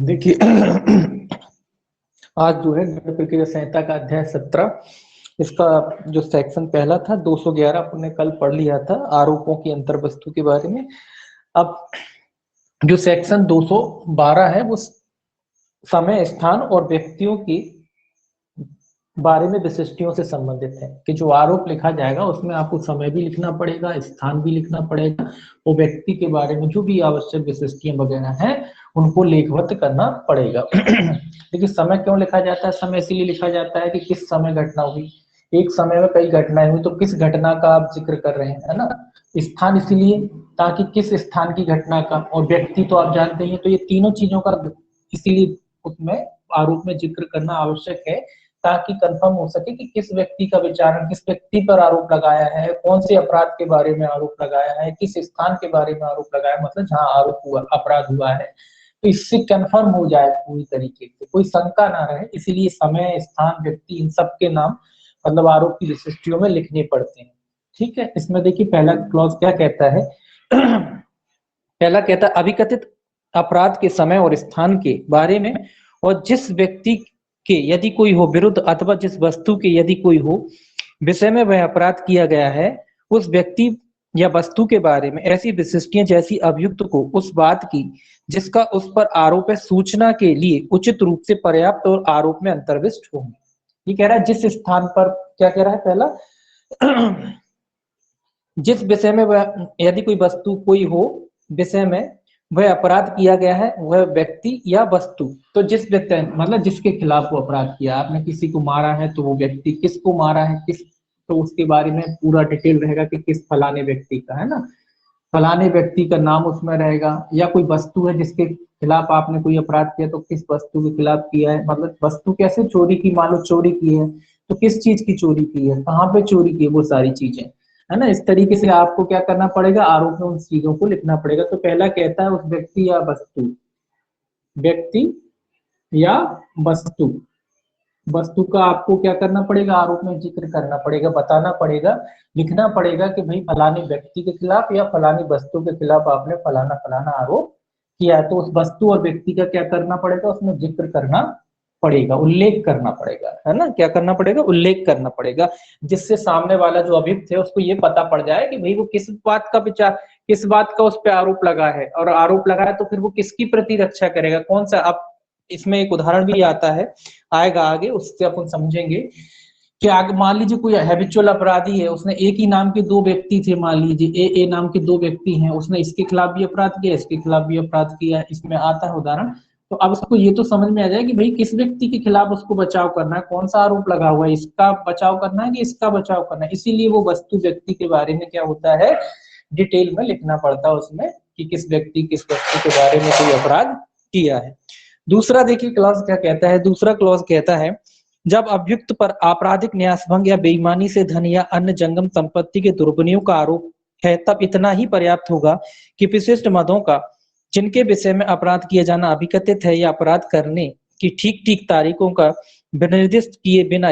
देखिए आज जो है दंड प्रक्रिया संहिता का अध्याय 17, इसका जो सेक्शन पहला था 211 अपन ने कल पढ़ लिया था आरोपों की अंतर्वस्तु के बारे में। अब जो सेक्शन 212 है वो समय, स्थान और व्यक्तियों की बारे में विशिष्टियों से संबंधित है कि जो आरोप लिखा जाएगा उसमें आपको समय भी लिखना पड़ेगा, स्थान भी लिखना पड़ेगा, वो व्यक्ति के बारे में जो भी आवश्यक विशिष्टियां वगैरह हैं उनको लेखबद्ध करना पड़ेगा। देखिए समय क्यों लिखा जाता है? समय इसीलिए लिखा जाता है कि किस समय घटना हुई, एक समय में कई घटनाएं हुई तो किस घटना का आप जिक्र कर रहे हैं, है ना। स्थान इसीलिए ताकि किस स्थान की घटना का, और व्यक्ति तो आप जानते हैं, तो ये तीनों चीजों का इसीलिए उसमें आरोप में जिक्र करना आवश्यक है ताकि कंफर्म हो सके कि किस व्यक्ति का विचारण, किस व्यक्ति पर आरोप लगाया है, कौन से अपराध के बारे में आरोप लगाया है, किस स्थान के बारे में आरोप लगाया है, मतलब जहां आरोप हुआ, अपराध हुआ है, तो इससे कंफर्म हो जाए पूरी तरीके से, कोई शंका ना रहे। इसीलिए समय, स्थान, व्यक्ति, इन सब के नाम मतलब आरोप की विशिष्टियों में लिखने पड़ते हैं। ठीक है, इसमें देखिए पहला क्लॉज क्या कहता है। पहला कहता है अभिकथित अपराध के समय और स्थान के बारे में, और जिस व्यक्ति के यदि कोई हो विरुद्ध अथवा जिस वस्तु के यदि कोई हो विषय में वह अपराध किया गया है, उस व्यक्ति या वस्तु के बारे में ऐसी विशिष्टियां जैसी अभियुक्त को उस बात की जिसका उस पर आरोप है सूचना के लिए उचित रूप से पर्याप्त और आरोप में अंतर्विष्ट होंगे। ये कह रहा है जिस स्थान पर, क्या कह रहा है पहला, जिस विषय में वह यदि कोई वस्तु कोई हो विषय में वह अपराध किया गया है, वह व्यक्ति या वस्तु, तो जिस व्यक्ति मतलब जिसके खिलाफ वो अपराध किया, आपने किसी को मारा है तो वो व्यक्ति किसको मारा है, किस, तो उसके बारे में पूरा डिटेल रहेगा कि किस फलाने व्यक्ति का, है ना, फलाने व्यक्ति का नाम उसमें रहेगा। या कोई वस्तु है जिसके खिलाफ आपने कोई अपराध किया तो किस वस्तु के खिलाफ किया है, मतलब वस्तु कैसे, चोरी की, मान लो चोरी की है तो किस चीज की चोरी की है, कहाँ पे चोरी की है, वो सारी चीजें, है ना। इस तरीके से आपको क्या करना पड़ेगा, आरोप में उन चीजों को लिखना पड़ेगा। तो पहला कहता है उस व्यक्ति या वस्तु, व्यक्ति या वस्तु, वस्तु का आपको क्या करना पड़ेगा, आरोप में जिक्र करना पड़ेगा, बताना पड़ेगा, लिखना पड़ेगा कि भाई फलाने व्यक्ति के खिलाफ या फलानी वस्तु के खिलाफ आपने फलाना फलाना आरोप किया है। तो उस वस्तु और व्यक्ति का क्या करना पड़ेगा, उसमें जिक्र करना पड़ेगा, उल्लेख करना पड़ेगा, है ना, क्या करना पड़ेगा, उल्लेख करना पड़ेगा, जिससे सामने वाला जो अभियुक्त है उसको ये पता पड़ जाए कि भाई वो किस बात का विचार, किस बात का उस पर आरोप लगा है, और आरोप लगा है तो फिर वो किसकी प्रतिरक्षा करेगा, कौन सा। अब इसमें एक उदाहरण भी आता है, आएगा आगे, उससे अपन समझेंगे कि आगे मान लीजिए कोई हैबिचुअल अपराधी है, उसने एक ही नाम के दो व्यक्ति थे, मान लीजिए ए नाम के दो व्यक्ति हैं, उसने इसके खिलाफ भी अपराध किया, इसके खिलाफ भी अपराध किया, इसमें आता है उदाहरण। तो अब उसको ये तो समझ में आ जाए कि भाई किस व्यक्ति के खिलाफ उसको बचाव करना है, कौन सा आरोप लगा हुआ है, इसका बचाव करना है कि इसका बचाव करना है। इसीलिए वो वस्तु व्यक्ति के बारे में क्या होता है, डिटेल में लिखना पड़ता है उसमें कि किस व्यक्ति किस वस्तु के बारे में कोई अपराध किया है। दूसरा देखिए क्लॉज क्या कहता है, दूसरा क्लॉज कहता है जब अभियुक्त पर आपराधिक न्यासभंग या बेईमानी से धन या अन्य जंगम संपत्ति के दुरुपयोग का आरोप है, तब इतना ही पर्याप्त होगा कि विशिष्ट मदों का जिनके विषय में अपराध किया जाना अभिकथित है या अपराध करने की ठीक ठीक तारीखों का विनिर्दिष्ट किए बिना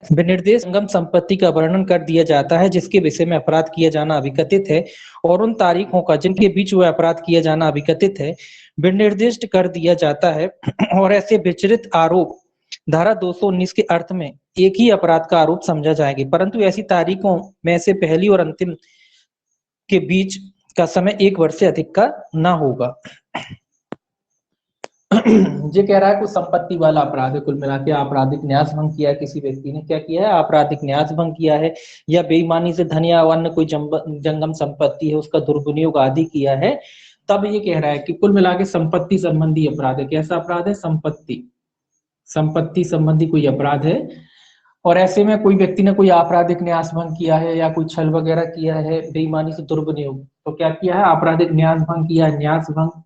विनिर्देश जंगम संपत्ति का वर्णन कर दिया जाता है जिसके विषय में अपराध किया जाना अभिकथित है, और उन तारीखों का जिनके बीच वह अपराध किया जाना अभिकथित है विनिर्दिष्ट कर दिया जाता है। और ऐसे विचरित आरोप धारा 219 के अर्थ में एक ही अपराध का आरोप समझा जाएगा, परंतु ऐसी तारीखों में से पहली और अंतिम के बीच का समय 1 वर्ष से अधिक का ना होगा। ये कह रहा है कुछ संपत्ति वाला अपराध है, कुल मिला के आपराधिक न्यास भंग किया है, किसी व्यक्ति ने क्या किया है, आपराधिक न्यास भंग किया है, या बेईमानी से धन या अन्य कोई जंगम संपत्ति है उसका दुर्विनियोग आदि किया है, तब ये कह रहा है कि कुल मिला के संपत्ति संबंधी अपराध है। कैसा अपराध है, संपत्ति, संपत्ति संबंधी कोई अपराध है। और ऐसे में कोई व्यक्ति ने कोई आपराधिक न्यास भंग किया है या कोई छल वगैरह किया है, बेईमानी से दुर्विनियोग, तो क्या किया है, आपराधिक न्यास भंग किया है, न्यास भंग,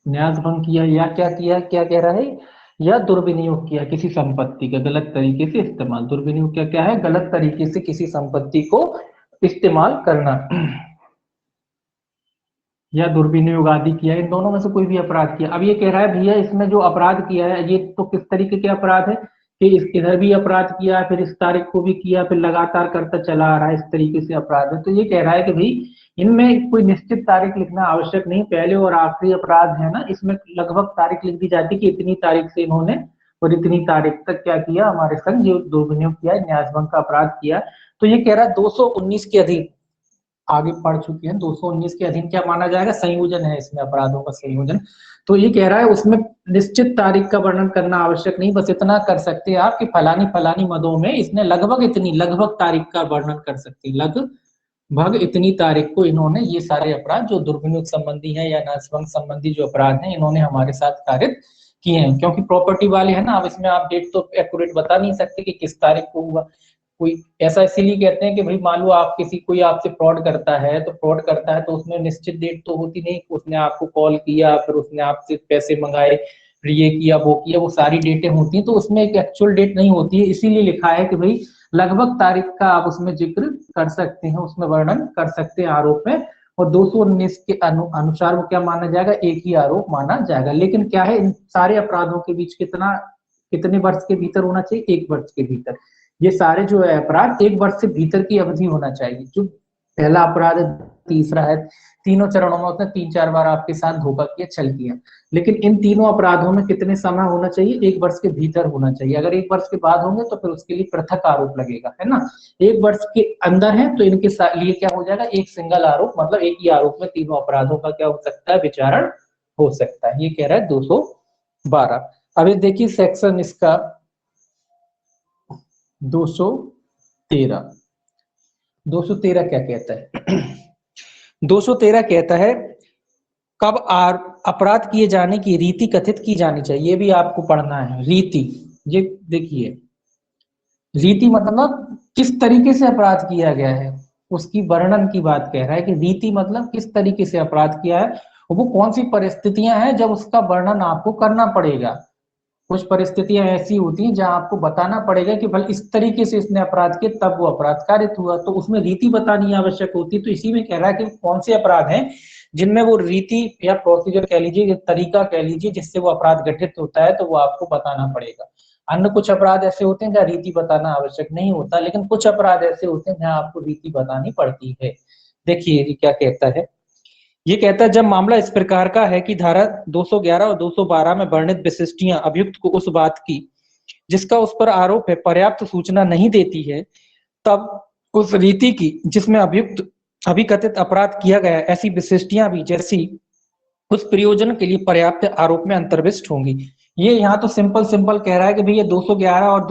न्यास भंग किया, या क्या किया, क्या कह रहा है, या दुर्विनियोग किया किसी संपत्ति का गलत तरीके से इस्तेमाल। दुर्विनियोग क्या क्या है, गलत तरीके से किसी संपत्ति को इस्तेमाल करना, या दुर्विनियोग आदि किया, इन दोनों में से कोई भी अपराध किया। अब ये कह रहा है भैया इसमें जो अपराध किया है ये तो किस तरीके के अपराध है, कि इधर भी अपराध किया, फिर इस तारीख को भी किया, फिर लगातार करता चला आ रहा है, इस तरीके से अपराध है। तो ये कह रहा है कि भाई इनमें कोई निश्चित तारीख लिखना आवश्यक नहीं, पहले और आखिरी अपराध है ना, इसमें लगभग तारीख लिख दी जाती कि इतनी तारीख से इन्होंने और इतनी तारीख तक क्या किया, हमारे संग जो दुर्विनियोग किया, न्यासभंग का अपराध किया। तो ये कह रहा है 219 के अधीन, आगे पढ़ चुके हैं, 219 के अधीन क्या माना जाएगा, संयोजन है इसमें, अपराधों का संयोजन। तो ये कह रहा है उसमें निश्चित तारीख का वर्णन करना आवश्यक नहीं, बस इतना कर सकते हैं आप कि फलानी फलानी मदों में इसने लगभग तारीख का वर्णन कर सकते हैं, लगभग इतनी तारीख को इन्होंने ये सारे अपराध जो दुर्विनियोग संबंधी है या नाशवंत संबंधी जो अपराध हैं इन्होंने हमारे साथ कारित किए हैं। क्योंकि प्रॉपर्टी वाले है ना, अब इसमें आप डेट तो एक्यूरेट बता नहीं सकते कि किस तारीख को हुआ। कोई ऐसा इसीलिए कहते हैं कि भाई मान लो आप कोई आपसे फ्रॉड करता है, तो फ्रॉड करता है तो उसमें निश्चित डेट तो होती नहीं, उसने आपको कॉल किया, फिर उसने आपसे पैसे मंगाए, फिर ये किया वो किया, वो सारी डेटें होती हैं, तो उसमें एक एक्चुअल डेट नहीं होती है। इसीलिए लिखा है कि भाई लगभग तारीख का आप उसमें जिक्र कर सकते हैं, उसमें वर्णन कर सकते हैं आरोप में। और 219 के अनुसार वो क्या माना जाएगा, एक ही आरोप माना जाएगा। लेकिन क्या है, इन सारे अपराधों के बीच कितने वर्ष के भीतर होना चाहिए, 1 वर्ष के भीतर। ये सारे जो है अपराध 1 वर्ष से भीतर की अवधि होना चाहिए। जो पहला अपराध है, तीसरा है, तीनों चरणों में उसने 3-4 बार आपके साथ धोखा किया, छल किया, लेकिन इन तीनों अपराधों में कितने समय होना चाहिए, 1 वर्ष के भीतर होना चाहिए। अगर 1 वर्ष के बाद होंगे तो फिर उसके लिए पृथक आरोप लगेगा, है ना। 1 वर्ष के अंदर है तो इनके लिए क्या हो जाएगा, एक सिंगल आरोप, मतलब एक ही आरोप में तीनों अपराधों का क्या हो सकता है, विचारण हो सकता है। ये कह रहा है 212। अब ये देखिए सेक्शन इसका 213। 213 क्या कहता है 213 कहता है कब अपराध किए जाने की रीति कथित की जानी चाहिए। ये भी आपको पढ़ना है, रीति। ये देखिए, रीति मतलब किस तरीके से अपराध किया गया है, उसकी वर्णन की बात कह रहा है कि रीति मतलब किस तरीके से अपराध किया है, वो कौन सी परिस्थितियां हैं जब उसका वर्णन आपको करना पड़ेगा। कुछ परिस्थितियां ऐसी होती हैं जहां आपको बताना पड़ेगा कि भले इस तरीके से इसने अपराध किया तब वो अपराध कारित हुआ, तो उसमें रीति बतानी आवश्यक होती है। तो इसी में कह रहा है कि कौन से अपराध हैं जिनमें वो रीति या प्रोसीजर कह लीजिए, तरीका कह लीजिए, जिससे वो अपराध घटित होता है, तो वो आपको बताना पड़ेगा। अन्य कुछ अपराध ऐसे होते हैं जहाँ रीति बताना आवश्यक नहीं होता, लेकिन कुछ अपराध ऐसे होते हैं जहाँ आपको रीति बतानी पड़ती है। देखिए ये क्या कहता है, ये कहता है जब मामला इस प्रकार का है कि धारा 211 और 212 में वर्णित विशिष्टियां अभियुक्त को उस बात की जिसका उस पर आरोप है पर्याप्त सूचना नहीं देती है, तब उस रीति की जिसमें अभियुक्त अभिकथित अपराध किया गया ऐसी विशिष्टियां भी जैसी उस प्रयोजन के लिए पर्याप्त आरोप में अंतर्विष्ट होंगी। ये यहाँ तो सिंपल कह रहा है कि भैया 211 और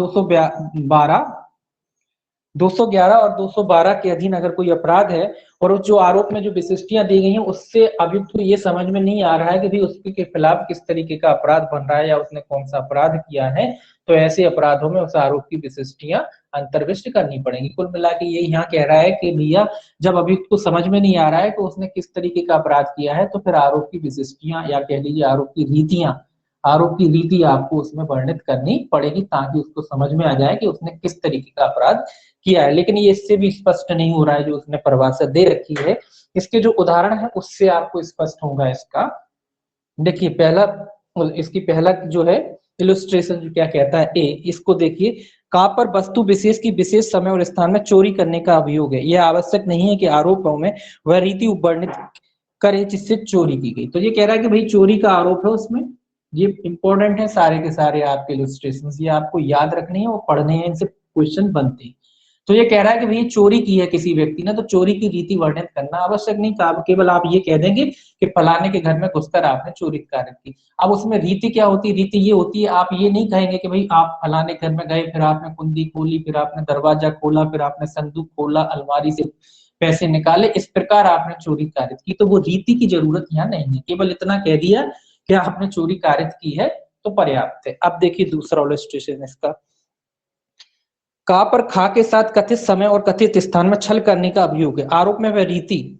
211 और 212 के अधीन अगर कोई अपराध है और उस जो आरोप में जो विशिष्टियां दी गई हैं उससे अभियुक्त को ये समझ में नहीं आ रहा है कि भाई उसके खिलाफ किस तरीके का अपराध बन रहा है या उसने कौन सा अपराध किया है, तो ऐसे अपराधों में उस आरोप की विशिष्टियां अंतर्विष्ट करनी पड़ेंगी। कुल मिला के ये यहाँ कह रहा है कि भैया जब अभियुक्त को समझ में नहीं आ रहा है कि उसने किस तरीके का अपराध किया है, तो फिर आरोप की विशिष्टियां या कह लीजिए आरोप की रीति आपको उसमें वर्णित करनी पड़ेगी ताकि उसको समझ में आ जाए कि उसने किस तरीके का अपराध किया है। लेकिन ये इससे भी स्पष्ट नहीं हो रहा है, जो उसने परिभाषा दे रखी है इसके जो उदाहरण है उससे आपको स्पष्ट होगा इसका। देखिए इसकी पहला जो है इलस्ट्रेशन जो क्या कहता है, ए इसको देखिए, कहां पर वस्तु विशेष की विशेष समय और स्थान में चोरी करने का अभियोग है, यह आवश्यक नहीं है कि आरोपों में वह रीति वर्णित करे जिससे चोरी की गई। तो ये कह रहा है कि भाई चोरी का आरोप है उसमें, ये इंपॉर्टेंट है सारे के सारे आपके इलस्ट्रेशन, ये आपको याद रखने हैं, वो पढ़ने हैं, इनसे क्वेश्चन बनते हैं। तो ये कह रहा है कि भाई चोरी की है किसी व्यक्ति ने, तो चोरी की रीति वर्णन करना आवश्यक नहीं था, केवल आप ये कह देंगे कि फलाने के घर में घुसकर आपने चोरी कार्य की। अब उसमें रीति क्या होती है, रीति ये होती है, आप ये नहीं कहेंगे कि भाई आप फलाने घर में गए, फिर आपने कुंडी खोली, फिर आपने दरवाजा खोला, फिर आपने संदूक खोला, अलमारी से पैसे निकाले, इस प्रकार आपने चोरी कारित की। तो वो रीति की जरूरत यहाँ नहीं है, केवल इतना कह दिया कि आपने चोरी कारित की है तो पर्याप्त है। अब देखिए दूसरा इलस्ट्रेशन इसका, कहां पर खा के साथ कथित समय और कथित स्थान में छल करने का अभियोग है, आरोप में वह रीति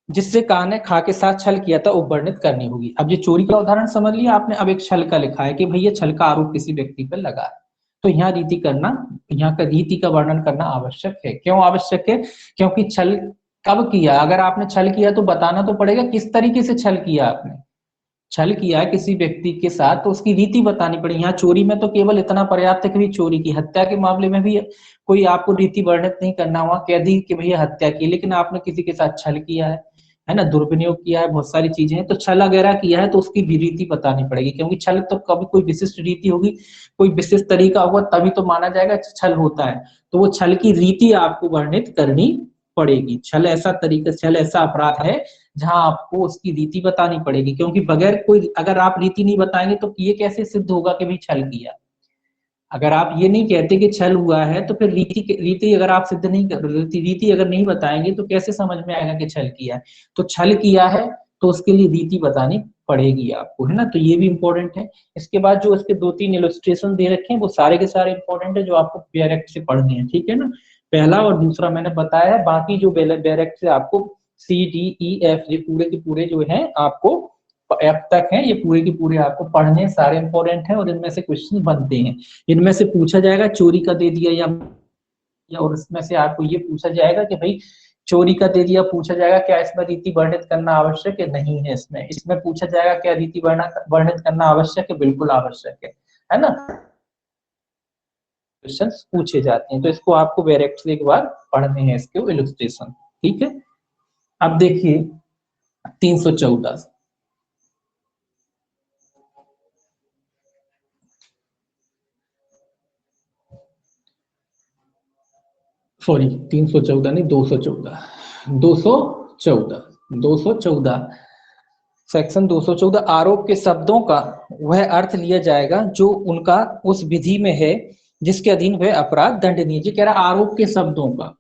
जिससे कहा ने खा के साथ छल किया था वर्णित करनी होगी। अब ये चोरी का उदाहरण समझ लिया आपने, अब एक छल का लिखा है कि भैया छल का आरोप किसी व्यक्ति पर लगा है, तो यहाँ का रीति का वर्णन करना आवश्यक है। क्यों आवश्यक है, क्योंकि छल कब किया, अगर आपने छल किया तो बताना तो पड़ेगा किस तरीके से छल किया आपने। छल किया है किसी व्यक्ति के साथ तो उसकी रीति बतानी पड़ेगी। यहाँ चोरी में तो केवल इतना पर्याप्त है कि भाई चोरी की, हत्या के मामले में भी कोई आपको रीति वर्णित नहीं करना हुआ, कह दी कि भैया हत्या की, लेकिन आपने किसी के साथ छल किया है ना, दुर्विनियोग किया है, बहुत सारी चीजें हैं, तो छल वगैरह किया है तो उसकी भी रीति बतानी पड़ेगी, क्योंकि छल तो कभी कोई विशिष्ट रीति होगी, कोई विशिष्ट तरीका होगा तभी तो माना जाएगा छल होता है। तो वो छल की रीति आपको वर्णित करनी पड़ेगी। छल ऐसा तरीका, छल ऐसा अपराध है जहां आपको उसकी रीति बतानी पड़ेगी, क्योंकि बगैर कोई, अगर आप रीति नहीं बताएंगे तो ये कैसे सिद्ध होगा कि भाई छल किया। अगर आप ये नहीं कहते कि छल हुआ है तो फिर रीति अगर आप सिद्ध नहीं कर, रीति अगर नहीं बताएंगे तो कैसे समझ में आएगा कि छल किया है। तो छल किया है तो उसके लिए रीति बतानी पड़ेगी आपको, है ना, तो ये भी इंपॉर्टेंट है। इसके बाद जो इसके 2-3 इलस्ट्रेशन दे रखे हैं वो सारे के सारे इंपॉर्टेंट है, जो आपको बैरेक्ट से पढ़ने हैं, ठीक है ना। पहला और दूसरा मैंने बताया है, बाकी जो बैरेक्ट से आपको CDEF ये पूरे के पूरे जो है आपको एफ तक है, ये पूरे के पूरे आपको पढ़ने, सारे इंपॉर्टेंट है और इनमें से क्वेश्चन बनते हैं। इनमें से पूछा जाएगा चोरी का दे दिया या और इसमें से आपको ये पूछा जाएगा कि भाई चोरी का दे दिया, पूछा जाएगा क्या इसमें रीति वर्णित करना आवश्यक है, नहीं है। इसमें पूछा जाएगा क्या रीति वर्णित करना आवश्यक है, बिल्कुल आवश्यक है ना। क्वेश्चन पूछे जाते हैं तो इसको आपको डायरेक्ट से एक बार पढ़ने हैं इसके इलस्ट्रेशन, ठीक है। अब देखिए 314 सॉरी 314 नहीं 214 सेक्शन 214 आरोप के शब्दों का वह अर्थ लिया जाएगा जो उनका उस विधि में है जिसके अधीन वह अपराध दंडनीय। जी कह रहा आरोप के शब्दों का,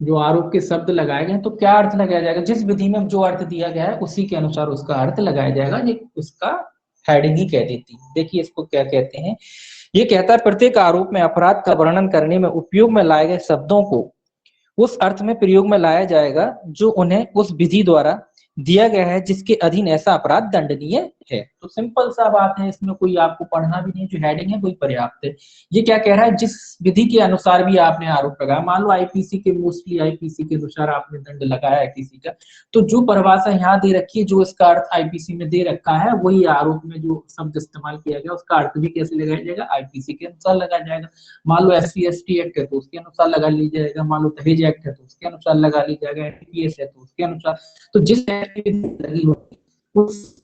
जो आरोप के शब्द लगाए गए तो क्या अर्थ लगाया जाएगा, जिस विधि में जो अर्थ दिया गया है उसी के अनुसार उसका अर्थ लगाया जाएगा। ये उसका हेडिंग ही कह देती है। देखिए इसको क्या कहते हैं, ये कहता है प्रत्येक आरोप में अपराध का वर्णन करने में उपयोग में लाए गए शब्दों को उस अर्थ में प्रयोग में लाया जाएगा जो उन्हें उस विधि द्वारा दिया गया है जिसके अधीन ऐसा अपराध दंडनीय है। तो सिंपल सा बात है, इसमें कोई आपको पढ़ना भी नहीं, जो हेडिंग है वही पर्याप्त है। ये क्या कह रहा है, जिस विधि के अनुसार भी आपने आरोप लगाया, मान लो आईपीसी के, मोस्टली आईपीसी के अनुसार आपने दंड लगाया है किसी का, तो जो परिभाषा यहाँ दे रखी है, जो इसका अर्थ आईपीसी में दे रखा है, वही आरोप में जो शब्द इस्तेमाल किया गया उसका अर्थ भी कैसे लगाया जाएगा, आईपीसी के अनुसार लगाया जाएगा। मान लो SC/ST एक्ट है तो उसके अनुसार लगा लीजिए जाएगा, मान लो दहेज एक्ट है तो उसके अनुसार लगा लीजिए जाएगा, NPS है तो उसके अनुसार। तो जिस लगी होगी उस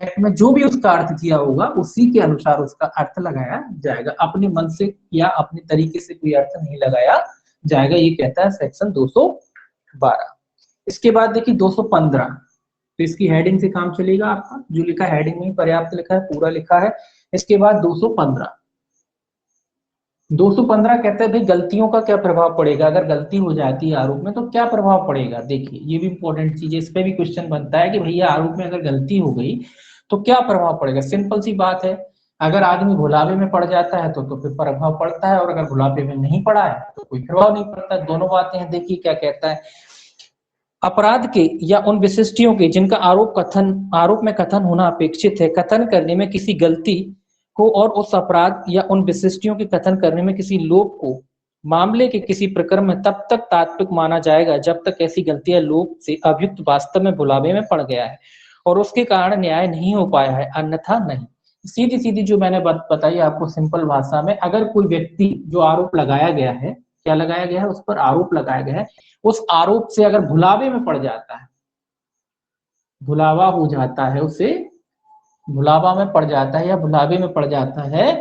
एक्ट में जो भी उसका अर्थ किया होगा उसी के अनुसार उसका अर्थ लगाया जाएगा, अपने मन से या अपने तरीके से कोई अर्थ नहीं लगाया जाएगा। ये कहता है सेक्शन 212। इसके बाद देखिए 215, तो इसकी हेडिंग से काम चलेगा आपका, जो लिखा हेडिंग में पर्याप्त लिखा है, पूरा लिखा है। इसके बाद 215 कहते हैं भाई गलतियों का क्या प्रभाव पड़ेगा, अगर गलती हो जाती है आरोप में तो क्या प्रभाव पड़ेगा। देखिए ये भी इंपॉर्टेंट चीज है, इस पे भी क्वेश्चन बनता है कि भैया आरोप में अगर गलती हो गई तो क्या प्रभाव पड़ेगा। सिंपल सी बात है, अगर आदमी भुलावे में पड़ जाता है तो फिर प्रभाव पड़ता है, और अगर भुलावे में नहीं पड़ा है तो कोई प्रभाव नहीं पड़ता। दोनों बातें हैं। देखिए क्या कहता है, अपराध के या उन विशिष्टियों के जिनका आरोप में कथन होना अपेक्षित है, कथन करने में किसी गलती को और उस अपराध या उन विशिष्टियों के कथन करने में किसी लोप को मामले के किसी प्रकरण में तब तक तात्विक माना जाएगा जब तक ऐसी गलती या लोप से अभियुक्त वास्तव में भुलावे में पड़ गया है और उसके कारण न्याय नहीं हो पाया है, अन्यथा नहीं। सीधी सीधी जो मैंने बात बताई आपको सिंपल भाषा में, अगर कोई व्यक्ति जो आरोप लगाया गया है, क्या लगाया गया है, उस पर आरोप लगाया गया है, उस आरोप से अगर भुलावे में पड़ जाता है, भुलावा हो जाता है, उसे भुलावा में पड़ जाता है या भुलावे में पड़ जाता है,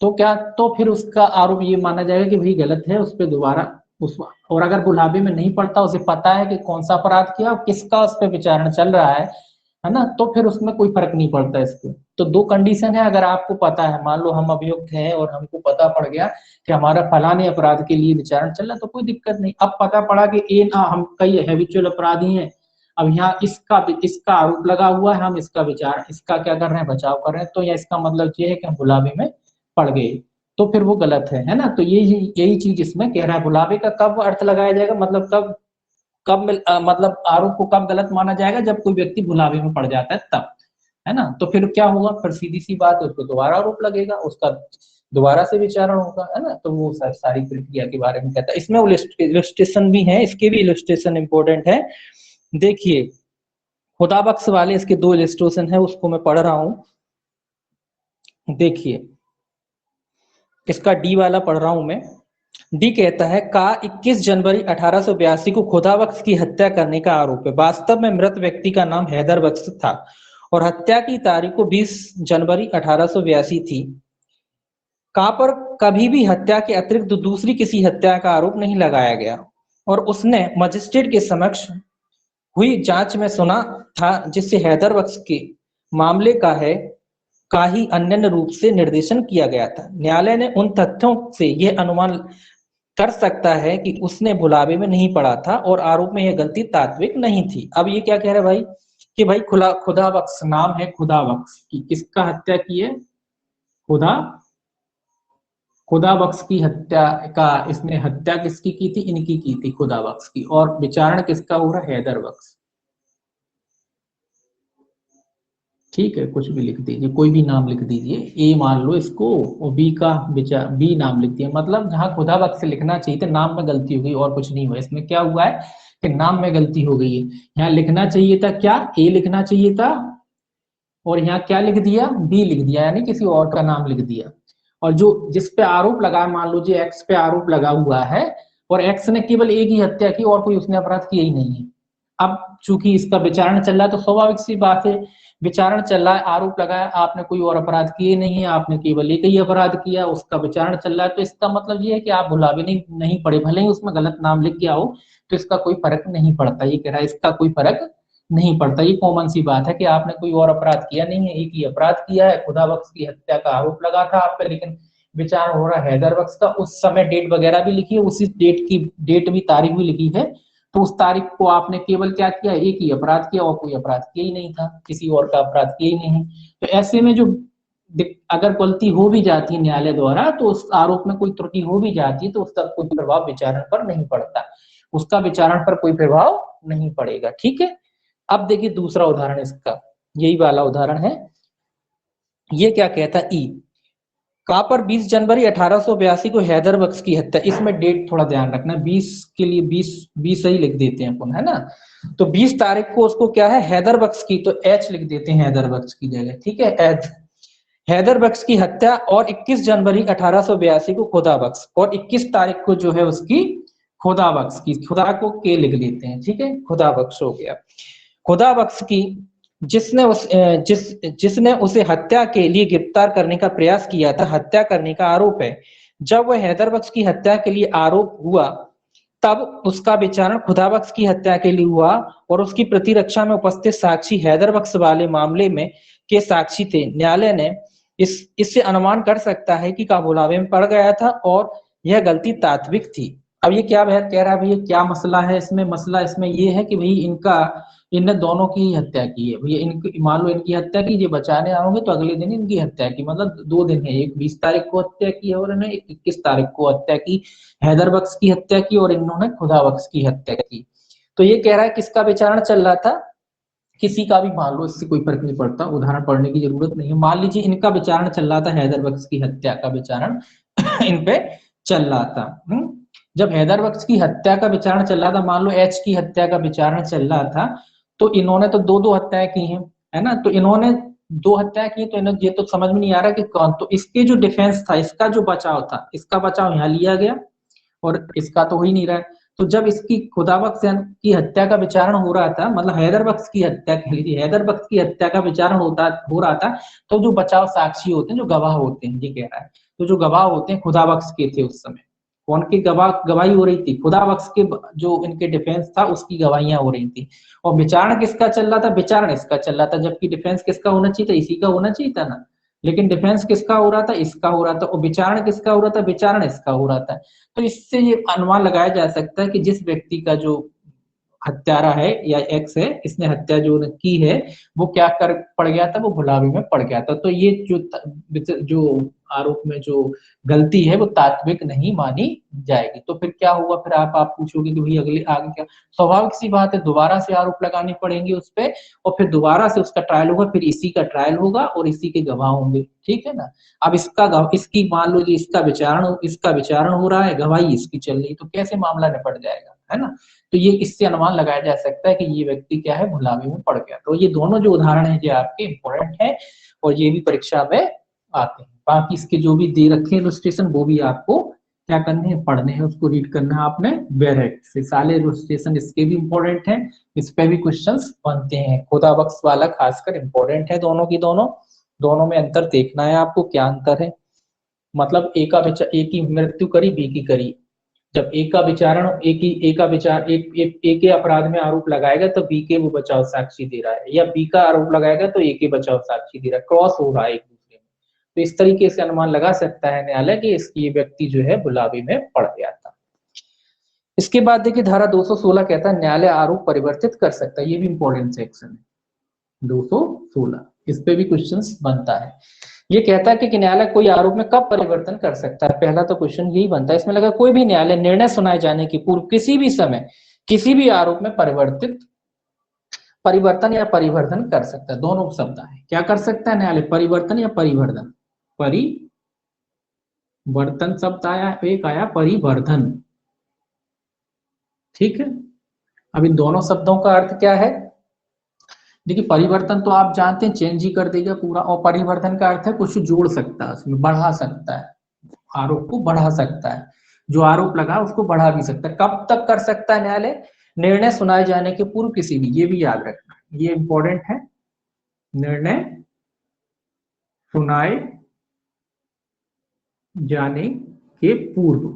तो क्या, तो फिर उसका आरोप ये माना जाएगा कि भाई गलत है, उस पर दोबारा उस, और अगर भुलावे में नहीं पड़ता, उसे पता है कि कौन सा अपराध किया और किसका उस पर विचारण चल रहा है ना, तो फिर उसमें कोई फर्क नहीं पड़ता इसको। तो दो कंडीशन है, अगर आपको पता है, मान लो हम अभियुक्त हैं और हमको पता पड़ गया कि हमारा फलाने अपराध के लिए विचारण चल रहा है तो कोई दिक्कत नहीं। अब पता पड़ा कि हम कई हैबिचुअल अपराधी हैं, अब यहाँ इसका आरोप लगा हुआ है, हम इसका विचार, इसका क्या कर रहे हैं, बचाव कर रहे हैं, तो यह इसका मतलब ये है कि हम भुलावे में पड़ गए, तो फिर वो गलत है ना। तो यही चीज इसमें कह रहा है, भुलावे का कब अर्थ लगाया जाएगा, मतलब मतलब आरोप को कब गलत माना जाएगा, जब कोई व्यक्ति भुलावे में पड़ जाता है तब, है ना। तो फिर क्या होगा, फिर सीधी सी बात है, उसको दोबारा आरोप लगेगा, उसका दोबारा से विचारण होगा, है ना। तो वो सारी प्रक्रिया के बारे में कहता है। इसमें इलस्ट्रेशन भी है, इसके भी इलस्ट्रेशन इंपॉर्टेंट है। देखिए खुदाबख्श वाले इसके दो इलस्ट्रेशन है, उसको मैं पढ़ रहा हूं। देखिए इसका डी वाला पढ़ रहा हूं मैं। डी कहता है का 21 जनवरी 1882 को खुदाबख्श की हत्या करने का आरोप है। वास्तव में मृत व्यक्ति का नाम हैदर बख्श था और हत्या की तारीख को 20 जनवरी 1882 थी। का पर कभी भी हत्या के अतिरिक्त दूसरी किसी हत्या का आरोप नहीं लगाया गया और उसने मजिस्ट्रेट के समक्ष हुई जांच में सुना था, जिससे हैदर बख्श के मामले का ही अन्य रूप से निर्देशन किया गया था। न्यायालय ने उन तथ्यों से यह अनुमान कर सकता है कि उसने भुलावे में नहीं पड़ा था और आरोप में यह गलती तात्विक नहीं थी। अब ये क्या कह रहे भाई कि भाई खुदाबख्श नाम है, खुदाबख्श की किसका हत्या की है? खुदाबख्श की हत्या का, इसने हत्या किसकी की थी? इनकी की थी, खुदाबख्श की। और विचारण किसका हो रहा? हैदर बख्श। ठीक है, कुछ भी लिख दीजिए, कोई भी नाम लिख दीजिए, ए मान लो इसको और बी का बी नाम लिख दिया। मतलब जहां खुदाबख्श से लिखना चाहिए था नाम में गलती हो गई और कुछ नहीं हुआ। इसमें क्या हुआ है कि नाम में गलती हो गई है। यहाँ लिखना चाहिए था क्या? ए लिखना चाहिए था और यहाँ क्या लिख दिया? बी लिख दिया, यानी किसी और का नाम लिख दिया। और जो जिस पे आरोप लगा, मान लो जी एक्स पे आरोप लगा हुआ है और एक्स ने केवल एक ही हत्या की और कोई उसने अपराध किया ही नहीं है। अब चूंकि इसका विचारण चल रहा है तो स्वाभाविक सी बात है, विचारण चल रहा है, आरोप लगाया, आपने कोई और अपराध किए नहीं है, आपने केवल एक ही अपराध किया, उसका विचारण चल रहा है। तो इसका मतलब ये है कि आप भुलावे नहीं पड़े, भले ही उसमें गलत नाम लिख गया हो तो इसका कोई फर्क नहीं पड़ता। ये कह रहा है इसका कोई फर्क नहीं पड़ता। ये कॉमन सी बात है कि आपने कोई और अपराध किया नहीं है, एक ही अपराध किया है, खुदाबख्श की हत्या का आरोप लगा था आप पे, लेकिन विचार हो रहा है हैदर बख्श का। उस समय डेट वगैरह भी लिखी है, उसी डेट भी, तारीख भी लिखी है। तो उस तारीख को आपने केवल क्या किया? एक ही अपराध किया और कोई अपराध किया ही नहीं था, किसी और का अपराध किया ही नहीं। तो ऐसे में जो अगर गलती हो भी जाती है न्यायालय द्वारा तो उस आरोप में कोई त्रुटि हो भी जाती है तो उसका कोई प्रभाव विचारण पर नहीं पड़ता, उसका विचारण पर कोई प्रभाव नहीं पड़ेगा। ठीक है, अब देखिए दूसरा उदाहरण इसका, यही वाला उदाहरण है। ये क्या कहता है? ई का पर 20 जनवरी 1882 को हैदर बख्श की हत्या। इसमें डेट थोड़ा ध्यान रखना, 20 के लिए 20 ही लिख देते हैं अपन, है ना। तो 20 तारीख को उसको क्या है? हैदर बख्श की, तो एच लिख देते हैं हैदर बख्श की जगह। ठीक है, एच हैदर बख्श की हत्या। और 21 जनवरी 1882 को खुदाबख्श, और 21 तारीख को जो है उसकी खुदाबख्श की, खुदा को के लिख लेते हैं। ठीक है, खुदाबख्श हो गया। खुदाबख्श की जिसने उसे हत्या के लिए गिरफ्तार करने का प्रयास किया था, हत्या करने का आरोप है। जब वह हैदर बख्श की हत्या के लिए आरोप हुआ तब उसका विचारण खुदाबख्श की हत्या के लिए हुआ और उसकी प्रतिरक्षा में उपस्थित साक्षी हैदर बख्श वाले मामले में के साक्षी थे। न्यायालय ने इससे अनुमान कर सकता है कि का भुलावे में पड़ गया था और यह गलती तात्विक थी। अब ये क्या कह रहा है भैया, क्या मसला है इसमें? मसला इसमें ये है कि भाई इनने दोनों की हत्या की है भैया। इनकी मान लो इनकी हत्या की, ये बचाने आओगे तो अगले दिन इनकी हत्या की, मतलब 2 दिन है, एक 20 तारीख को हत्या की है और इन्हें 21 तारीख को हत्या की, हैदर बख्श की हत्या की और इन्होंने खुदाबख्श की हत्या की। तो ये कह रहा है किसका विचारण चल रहा था? किसी का भी मान लो, इससे कोई फर्क नहीं पड़ता, उदाहरण पढ़ने की जरूरत नहीं है। मान लीजिए इनका विचारण चल रहा था, हैदर बख्श की हत्या का विचारण इन पे चल रहा था। जब हैदर बख्श की हत्या का विचारण चल रहा था, मान लो एच की हत्या का विचारण चल रहा था, तो इन्होंने तो दो हत्याएं की हैं, है ना। तो इन्होंने 2 हत्याएं की, तो इन्हें ये तो समझ में नहीं आ रहा कि कौन। तो इसके जो डिफेंस था, इसका जो बचाव था, इसका बचाव यहाँ लिया गया और इसका तो हो ही नहीं रहा है। तो जब इसकी खुदाबख्श की हत्या का विचारण हो रहा था, मतलब हैदर बख्श की हत्या कह लीजिए, हैदर बख्श की हत्या का विचारण हो रहा था, तो जो बचाव साक्षी होते हैं, जो गवाह होते हैं, ये कह रहा है, तो जो गवाह होते हैं खुदाबख्श के थे उस समय। कौन की गवाही हो रही थी? खुदाबख्श के जो इनके डिफेंस था उसकी गवाहियां हो रही थी। और विचारण किसका चल रहा था? विचारण इसका चल रहा था, जबकि डिफेंस किसका होना चाहिए था? इसी का होना चाहिए था ना। लेकिन डिफेंस किसका हो रहा था? इसका हो रहा था। और विचारण किसका हो रहा था? विचारण इसका हो रहा था। तो इससे ये अनुमान लगाया जा सकता है कि जिस व्यक्ति का जो हत्यारा है या एक्स है, इसने हत्या जो की है, वो क्या कर पड़ गया था? वो भुलावे में पड़ गया था। तो ये जो आरोप में जो गलती है वो तात्विक नहीं मानी जाएगी। तो फिर क्या होगा? फिर आप पूछोगे कि भाई अगले आगे क्या? स्वाभाविक सी बात है, दोबारा से आरोप लगाने पड़ेंगे उस पर और फिर दोबारा से उसका ट्रायल होगा, फिर इसी का ट्रायल होगा और इसी के गवाह होंगे। ठीक है ना। अब इसकी मान लो कि इसका विचारण हो रहा है, गवाही इसकी चल रही, तो कैसे मामला निपट जाएगा? है ना। तो ये इससे अनुमान लगाया जा सकता है कि ये व्यक्ति क्या है, भुलावे में पड़ गया। तो ये दोनों जो उदाहरण है जो आपके इंपॉर्टेंट है और ये भी परीक्षा में आते हैं। बाकी इसके जो भी दे रखे इलस्ट्रेशन वो भी आपको क्या करने हैं, पढ़ने हैं, उसको रीड करना है आपने डायरेक्ट से। सारे इलस्ट्रेशन इसके भी इंपॉर्टेंट हैं, इस पे भी क्वेश्चंस बनते हैं। खुदा बख्श वाला खासकर इंपॉर्टेंट है, दोनों की दोनों में अंतर देखना है आपको, क्या अंतर है। मतलब ए की मृत्यु करी, बी की करी। जब ए का विचारण ए का विचार ए के अपराध में आरोप लगाएगा तो बी के वो बचाव साक्षी दे रहा है, या बी का आरोप लगाएगा तो ए के बचाव साक्षी दे रहा है, क्रॉस हो रहा है एक दूसरे में। तो इस तरीके से अनुमान लगा सकता है न्यायालय कि इसकी व्यक्ति जो है बुलावे में पड़ गया था। इसके बाद देखिए धारा 216 कहता है न्यायालय आरोप परिवर्तित कर सकता है। ये भी इंपॉर्टेंट सेक्शन है 216, इस पे भी क्वेश्चंस बनता है। ये कहता है कि न्यायालय कोई आरोप में कब परिवर्तन कर सकता है। पहला तो क्वेश्चन यही बनता है इसमें लगा, कोई भी न्यायालय निर्णय सुनाए जाने के पूर्व किसी भी समय किसी भी आरोप में परिवर्तन या परिवर्धन कर सकता है। दोनों शब्द है, क्या कर सकता है न्यायालय, परिवर्तन या परिवर्धन। परिवर्तन शब्द आया, एक आया परिवर्धन, ठीक है। अब इन दोनों शब्दों का अर्थ क्या है, देखिए परिवर्तन तो आप जानते हैं चेंज ही कर देगा पूरा, और परिवर्धन का अर्थ है कुछ जोड़ सकता है, उसमें बढ़ा सकता है, आरोप को बढ़ा सकता है, जो आरोप लगा उसको बढ़ा भी सकता है। कब तक कर सकता है न्यायालय, निर्णय सुनाए जाने के पूर्व किसी भी, ये भी याद रखना, ये इंपॉर्टेंट है। निर्णय सुनाए जाने के पूर्व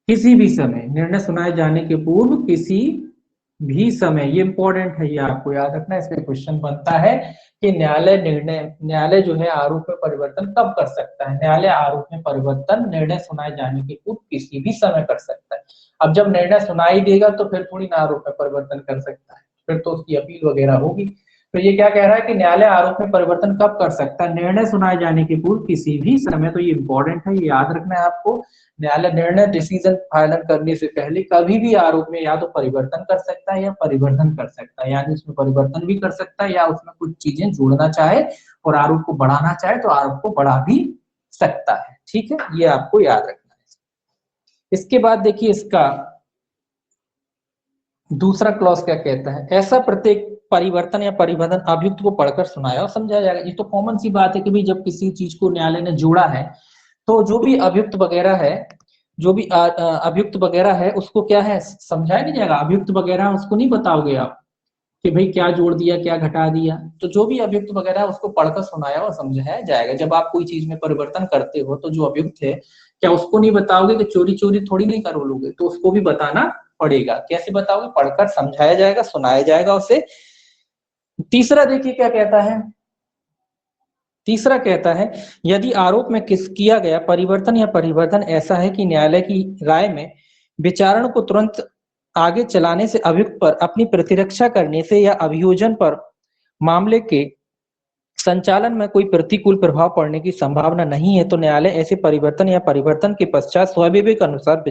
किसी भी समय, निर्णय सुनाए जाने के पूर्व किसी भी समय, ये इंपॉर्टेंट है, ये आपको याद रखना है। इस पे क्वेश्चन बनता है कि न्यायालय जो है आरोप में परिवर्तन कब कर सकता है। न्यायालय आरोप में परिवर्तन निर्णय सुनाए जाने के पूर्व किसी भी समय कर सकता है। अब जब निर्णय सुनाई देगा तो फिर थोड़ी ना आरोप में परिवर्तन कर सकता है, फिर तो उसकी अपील वगैरह होगी। तो ये क्या कह रहा है कि न्यायालय आरोप में परिवर्तन कब कर सकता है, निर्णय सुनाए जाने के पूर्व किसी भी समय। तो ये इंपॉर्टेंट है, ये याद रखना है आपको। न्यायालय निर्णय डिसीजन फाइनल करने से पहले कभी भी आरोप में या तो परिवर्तन कर सकता है या परिवर्धन कर सकता है, यानी उसमें परिवर्तन भी कर सकता है या उसमें कुछ चीजें जोड़ना चाहे और आरोप को बढ़ाना चाहे तो आरोप को बढ़ा भी सकता है, ठीक है, ये आपको याद रखना है। इसके बाद देखिए इसका दूसरा क्लॉज क्या कहता है, ऐसा प्रत्येक परिवर्तन या परिवर्तन अभियुक्त को पढ़कर सुनाया और समझाया जाएगा। ये तो कॉमन सी बात है कि भाई जब किसी चीज को न्यायालय ने जोड़ा है तो जो भी अभियुक्त वगैरह है, जो भी अभियुक्त वगैरह है उसको क्या है समझाया नहीं जाएगा। अभियुक्त वगैरह उसको नहीं बताओगे आप कि भाई क्या जोड़ दिया क्या घटा दिया, तो जो भी अभियुक्त वगैरह है उसको पढ़कर सुनाया और समझाया जाएगा। जब आप कोई चीज में परिवर्तन करते हो तो जो अभियुक्त है क्या उसको नहीं बताओगे कि चोरी चोरी थोड़ी नहीं करो लोगे, तो उसको भी बताना पड़ेगा। कैसे बताओगे, पढ़कर समझाया जाएगा, सुनाया जाएगा उसे। तीसरा देखिए क्या कहता है, तीसरा कहता है यदि आरोप में किया गया परिवर्तन या परिवर्धन ऐसा है कि न्यायालय की राय में विचारण को तुरंत आगे चलाने से अभियुक्त पर अपनी प्रतिरक्षा करने से या अभियोजन पर मामले के संचालन में कोई प्रतिकूल प्रभाव पड़ने की संभावना नहीं है तो न्यायालय ऐसे परिवर्तन या परिवर्तन के पश्चात स्वाभाविक अनुसार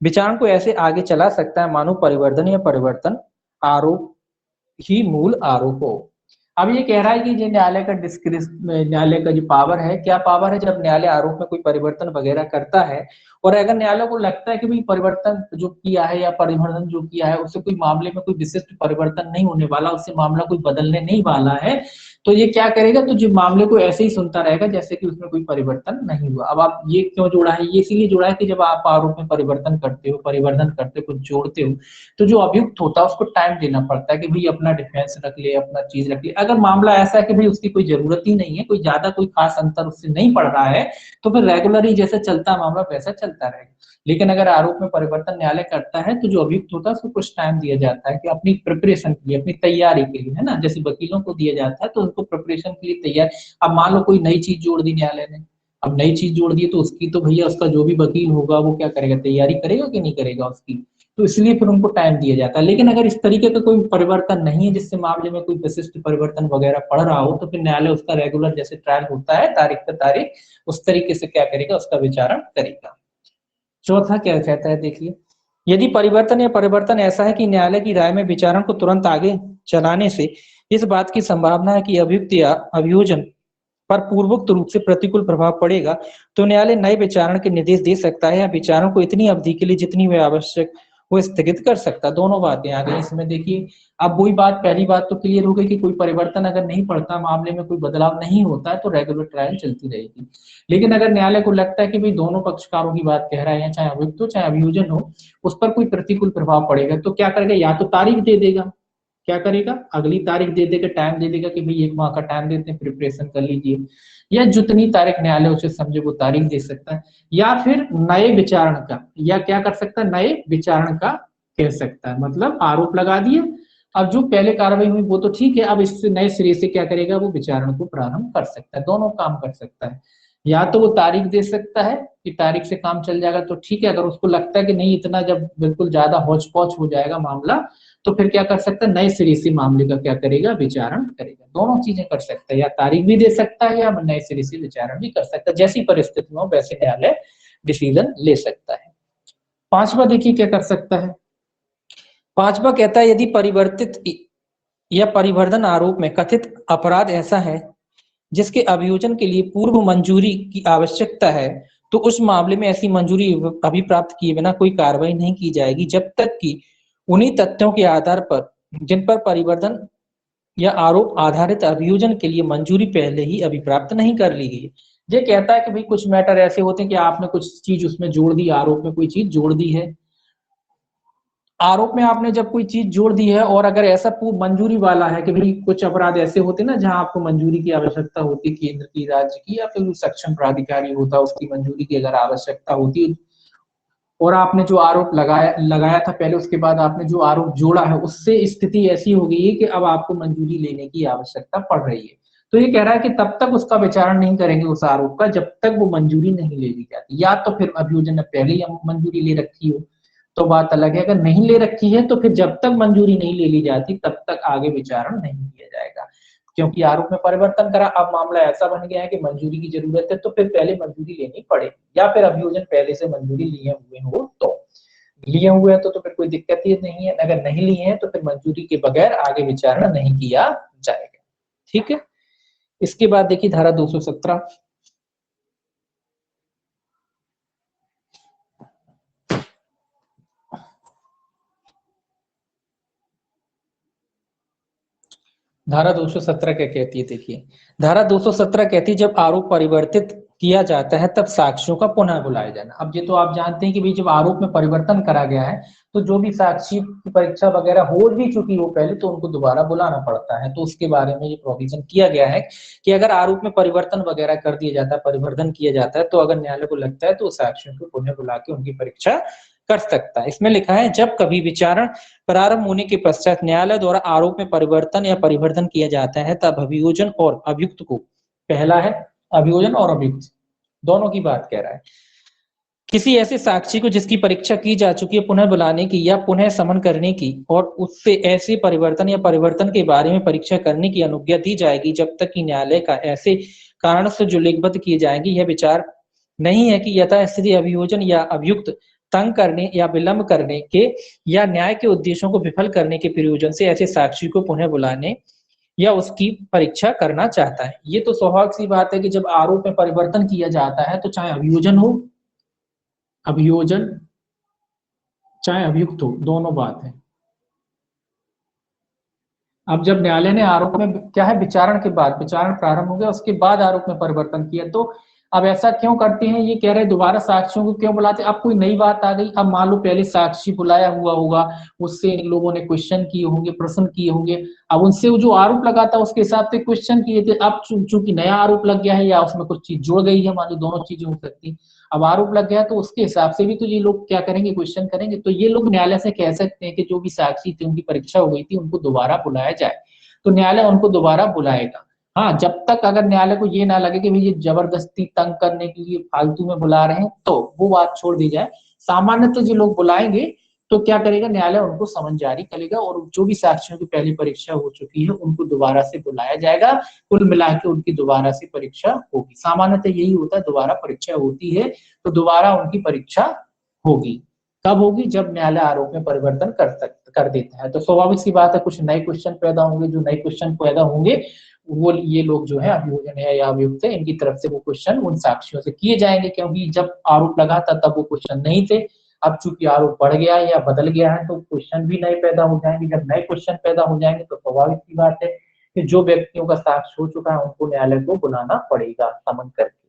विचारण को ऐसे आगे चला सकता है मानो परिवर्तन या परिवर्तन आरोप ही मूल आरोप हो। अब ये कह रहा है कि न्यायालय का जो पावर है, क्या पावर है, जब न्यायालय आरोप में कोई परिवर्तन वगैरह करता है और अगर न्यायालय को लगता है कि भाई परिवर्तन जो किया है या परिवर्तन जो किया है उससे कोई मामले में कोई विशिष्ट परिवर्तन नहीं होने वाला, उससे मामला कोई बदलने नहीं वाला है, तो ये क्या करेगा, तो जो मामले को ऐसे ही सुनता रहेगा जैसे कि उसमें कोई परिवर्तन नहीं हुआ। अब आप ये क्यों जोड़ा है, ये इसीलिए जोड़ा है कि जब आप आरोप में परिवर्तन करते हो, परिवर्तन करते हो, कुछ जोड़ते हो, तो जो अभियुक्त होता है उसको टाइम देना पड़ता है कि भाई अपना डिफेंस रख ले, अपना चीज रख ले। अगर मामला ऐसा है कि भाई उसकी कोई जरूरत ही नहीं है, कोई ज्यादा कोई खास अंतर उससे नहीं पड़ रहा है, तो फिर रेगुलर ही जैसे चलता मामला वैसा चलता रहेगा। लेकिन अगर आरोप में परिवर्तन न्यायालय करता है तो जो अभियुक्त होता है उसको कुछ टाइम दिया जाता है कि अपनी प्रिपरेशन के लिए, अपनी तैयारी के लिए, है ना, जैसे वकीलों को दिया जाता है तो उनको प्रिपरेशन के लिए तैयार। अब मान लो कोई नई चीज जोड़ दी न्यायालय ने, अब नई चीज जोड़ दी तो उसकी तो भैया उसका जो भी वकील होगा वो क्या करेगा, तैयारी करेगा कि नहीं करेगा उसकी, तो इसलिए फिर उनको टाइम दिया जाता है। लेकिन अगर इस तरीके का कोई परिवर्तन नहीं है जिससे मामले में कोई विशिष्ट परिवर्तन वगैरह पड़ रहा हो तो फिर न्यायालय उसका रेगुलर जैसे ट्रायल होता है तारीख पे तारीख, उस तरीके से क्या करेगा, उसका विचारण करेगा। चौथा क्या कहता है देखिए, यदि परिवर्तन या परिवर्तन ऐसा है कि न्यायालय की राय में विचारण को तुरंत आगे चलाने से इस बात की संभावना है कि अभियुक्त या अभियोजन पर पूर्वोक्त रूप से प्रतिकूल प्रभाव पड़ेगा तो न्यायालय नए विचारण के निर्देश दे सकता है या विचारण को इतनी अवधि के लिए जितनी वे आवश्यक वो स्थगित कर सकता। दोनों बातें आ गई इसमें। देखिए अब वही बात, पहली बात तो क्लियर हो गई कि कोई परिवर्तन अगर नहीं पड़ता, मामले में कोई बदलाव नहीं होता है तो रेगुलर ट्रायल चलती रहेगी। लेकिन अगर न्यायालय को लगता है कि भाई दोनों पक्षकारों की बात कह रहा है, चाहे अभियुक्त हो चाहे अभियोजन हो, उस पर कोई प्रतिकूल प्रभाव पड़ेगा तो क्या करेगा, या तो तारीख दे देगा, क्या करेगा अगली तारीख दे देगा, टाइम दे देगा कि भाई 1 माह का टाइम देते हैं, प्रिपरेशन कर लीजिए, या जितनी तारीख न्यायालय उचित समझे वो तारीख दे सकता है। या फिर नए विचारण का, या क्या कर सकता है, नए विचारण का कह सकता है, मतलब आरोप लगा दिए, अब जो पहले कार्रवाई हुई वो तो ठीक है, अब इससे नए सिरे से क्या करेगा, वो विचारण को प्रारंभ कर सकता है। दोनों काम कर सकता है, या तो वो तारीख दे सकता है कि तारीख से काम चल जाएगा तो ठीक है, अगर उसको लगता है कि नहीं इतना जब बिल्कुल ज्यादा हौच पौच हो जाएगा मामला तो फिर क्या कर सकता है, नए सिरे से मामले का क्या करेगा, विचारण करेगा। दोनों चीजें कर सकता है, या तारीख भी दे सकता है या नए सिरे से विचारण भी कर सकता है, जैसी परिस्थिति में हो वैसे न्यायालय डिसीजन ले सकता है। पांचवा देखिए क्या कर सकता है, पांचवा कहता है यदि परिवर्तित या परिवर्धन आरोप में कथित अपराध ऐसा है जिसके अभियोजन के लिए पूर्व मंजूरी की आवश्यकता है तो उस मामले में ऐसी मंजूरी अभी प्राप्त किए बिना कोई कार्रवाई नहीं की जाएगी जब तक कि उन्हीं तथ्यों के आधार पर जिन पर परिवर्तन या आरोप आधारित अभियोजन के लिए मंजूरी पहले ही अभिप्राप्त नहीं कर ली गई। ये कहता है कि भाई कुछ मैटर ऐसे होते हैं कि आपने कुछ चीज उसमें जोड़ दी, आरोप में कोई चीज जोड़ दी है, आरोप में आपने जब कोई चीज जोड़ दी है और अगर ऐसा मंजूरी वाला है कि भाई कुछ अपराध ऐसे होते हैं ना जहां आपको मंजूरी की आवश्यकता होती है, केंद्र की, राज्य की, या फिर सक्षम प्राधिकारी होता है उसकी मंजूरी की अगर आवश्यकता होती है, और आपने जो आरोप लगाया था पहले, उसके बाद आपने जो आरोप जोड़ा है उससे स्थिति ऐसी हो गई है कि अब आपको मंजूरी लेने की आवश्यकता पड़ रही है, तो ये कह रहा है कि तब तक उसका विचारण नहीं करेंगे उस आरोप का जब तक वो मंजूरी नहीं ले ली जाती, या तो फिर अभियोजन ने पहले ही मंजूरी ले रखी हो तो बात अलग है, अगर नहीं ले रखी है तो फिर जब तक मंजूरी नहीं ले ली जाती तब तक आगे विचारण नहीं किया जाएगा, क्योंकि आरोप में परिवर्तन करा, अब मामला ऐसा बन गया है कि मंजूरी की जरूरत है तो फिर पहले मंजूरी लेनी पड़ेगी, या फिर अभियोजन पहले से मंजूरी लिए हुए हो तो, लिए हुए हैं तो फिर कोई दिक्कत ही नहीं है, अगर नहीं लिए हैं तो फिर मंजूरी के बगैर आगे विचारण नहीं किया जाएगा। ठीक है, इसके बाद देखिए धारा 217, धारा 217 क्या कहती है, देखिए धारा 217 कहती है जब आरोप परिवर्तित किया जाता है तब साक्ष्यों का पुनः बुलाया जाना। अब ये तो आप जानते हैं कि भाई जब आरोप में परिवर्तन करा गया है तो जो भी साक्षी की परीक्षा वगैरह हो भी चुकी हो पहले तो उनको दोबारा बुलाना पड़ता है, तो उसके बारे में ये प्रोविजन किया गया है कि अगर आरोप में परिवर्तन वगैरह कर दिया जाता है, परिवर्तन किया जाता है, तो अगर न्यायालय को लगता है तो साक्षियों को पुनः बुला के उनकी परीक्षा कर सकता है। इसमें लिखा है जब कभी विचारण प्रारंभ होने के पश्चात न्यायालय द्वारा आरोप में परिवर्तन या परिवर्धन किया जाता है तब अभियोजन और अभियुक्त को, पहला है अभियोजन और अभियुक्त दोनों की बात कह रहा है, किसी ऐसे साक्षी को जिसकी परीक्षा की जा चुकी है पुनः बुलाने की या पुनः समन करने की और उससे ऐसे परिवर्तन या परिवर्तन के बारे में परीक्षा करने की अनुज्ञा दी जाएगी जब तक कि न्यायालय का ऐसे कारण से जो लिखबद्ध किए जाएंगे यह विचार नहीं है कि यथास्थिति अभियोजन या अभियुक्त तंग करने या विलंब करने के या न्याय के उद्देश्यों को विफल करने के प्रयोजन से ऐसे साक्षी को पुनः बुलाने या उसकी परीक्षा करना चाहता है। ये तो स्वाभाविक सी बात है कि जब आरोप में परिवर्तन किया जाता है तो चाहे अभियोजन हो, अभियोजन चाहे अभियुक्त हो, दोनों बात है। अब जब न्यायालय ने आरोप में क्या है विचारण के बाद, विचारण प्रारंभ हो गया उसके बाद आरोप में परिवर्तन किया, तो अब ऐसा क्यों करते हैं, ये कह रहे दोबारा साक्षियों को क्यों बुलाते, अब कोई नई बात आ गई, अब मान लो पहले साक्षी बुलाया हुआ होगा, उससे इन लोगों ने क्वेश्चन किए होंगे, प्रश्न किए होंगे, अब उनसे वो जो आरोप लगा था उसके हिसाब से क्वेश्चन किए थे, अब चूंकि नया आरोप लग गया है या उसमें कुछ चीज जुड़ गई है, मान लो दोनों चीजें हो सकती, अब आरोप लग गया तो उसके हिसाब से भी तो ये लोग क्या करेंगे, क्वेश्चन करेंगे, तो ये लोग न्यायालय से कह सकते हैं कि जो भी साक्षी थे उनकी परीक्षा हो गई थी उनको दोबारा बुलाया जाए, तो न्यायालय उनको दोबारा बुलाएगा। हाँ, जब तक अगर न्यायालय को ये ना लगे कि भाई ये जबरदस्ती तंग करने के लिए फालतू में बुला रहे हैं तो वो बात छोड़ दी जाए, सामान्य तो जो लोग बुलाएंगे तो क्या करेगा न्यायालय उनको समन जारी करेगा और जो भी साक्षियों की पहली परीक्षा हो चुकी है उनको दोबारा से बुलाया जाएगा, कुल मिला के उनकी दोबारा से परीक्षा होगी। सामान्यतः यही होता है, दोबारा परीक्षा होती है तो दोबारा उनकी परीक्षा होगी, कब होगी, जब न्यायालय आरोप में परिवर्तन कर देता है, तो स्वाभाविक सी बात है कुछ नए क्वेश्चन पैदा होंगे, जो नए क्वेश्चन पैदा होंगे वो ये लोग जो है अभियोजन है या अभियुक्त है, इनकी तरफ से वो क्वेश्चन उन साक्षियों से किए जाएंगे, क्योंकि जब आरोप लगा था तब वो क्वेश्चन नहीं थे। अब चूंकि आरोप बढ़ गया है या बदल गया है तो क्वेश्चन भी नए पैदा हो जाएंगे। जब नए क्वेश्चन पैदा हो जाएंगे तो स्वाभाविक सी बात है कि जो व्यक्तियों का साक्ष्य हो चुका है उनको न्यायालय को बुलाना पड़ेगा समन करके।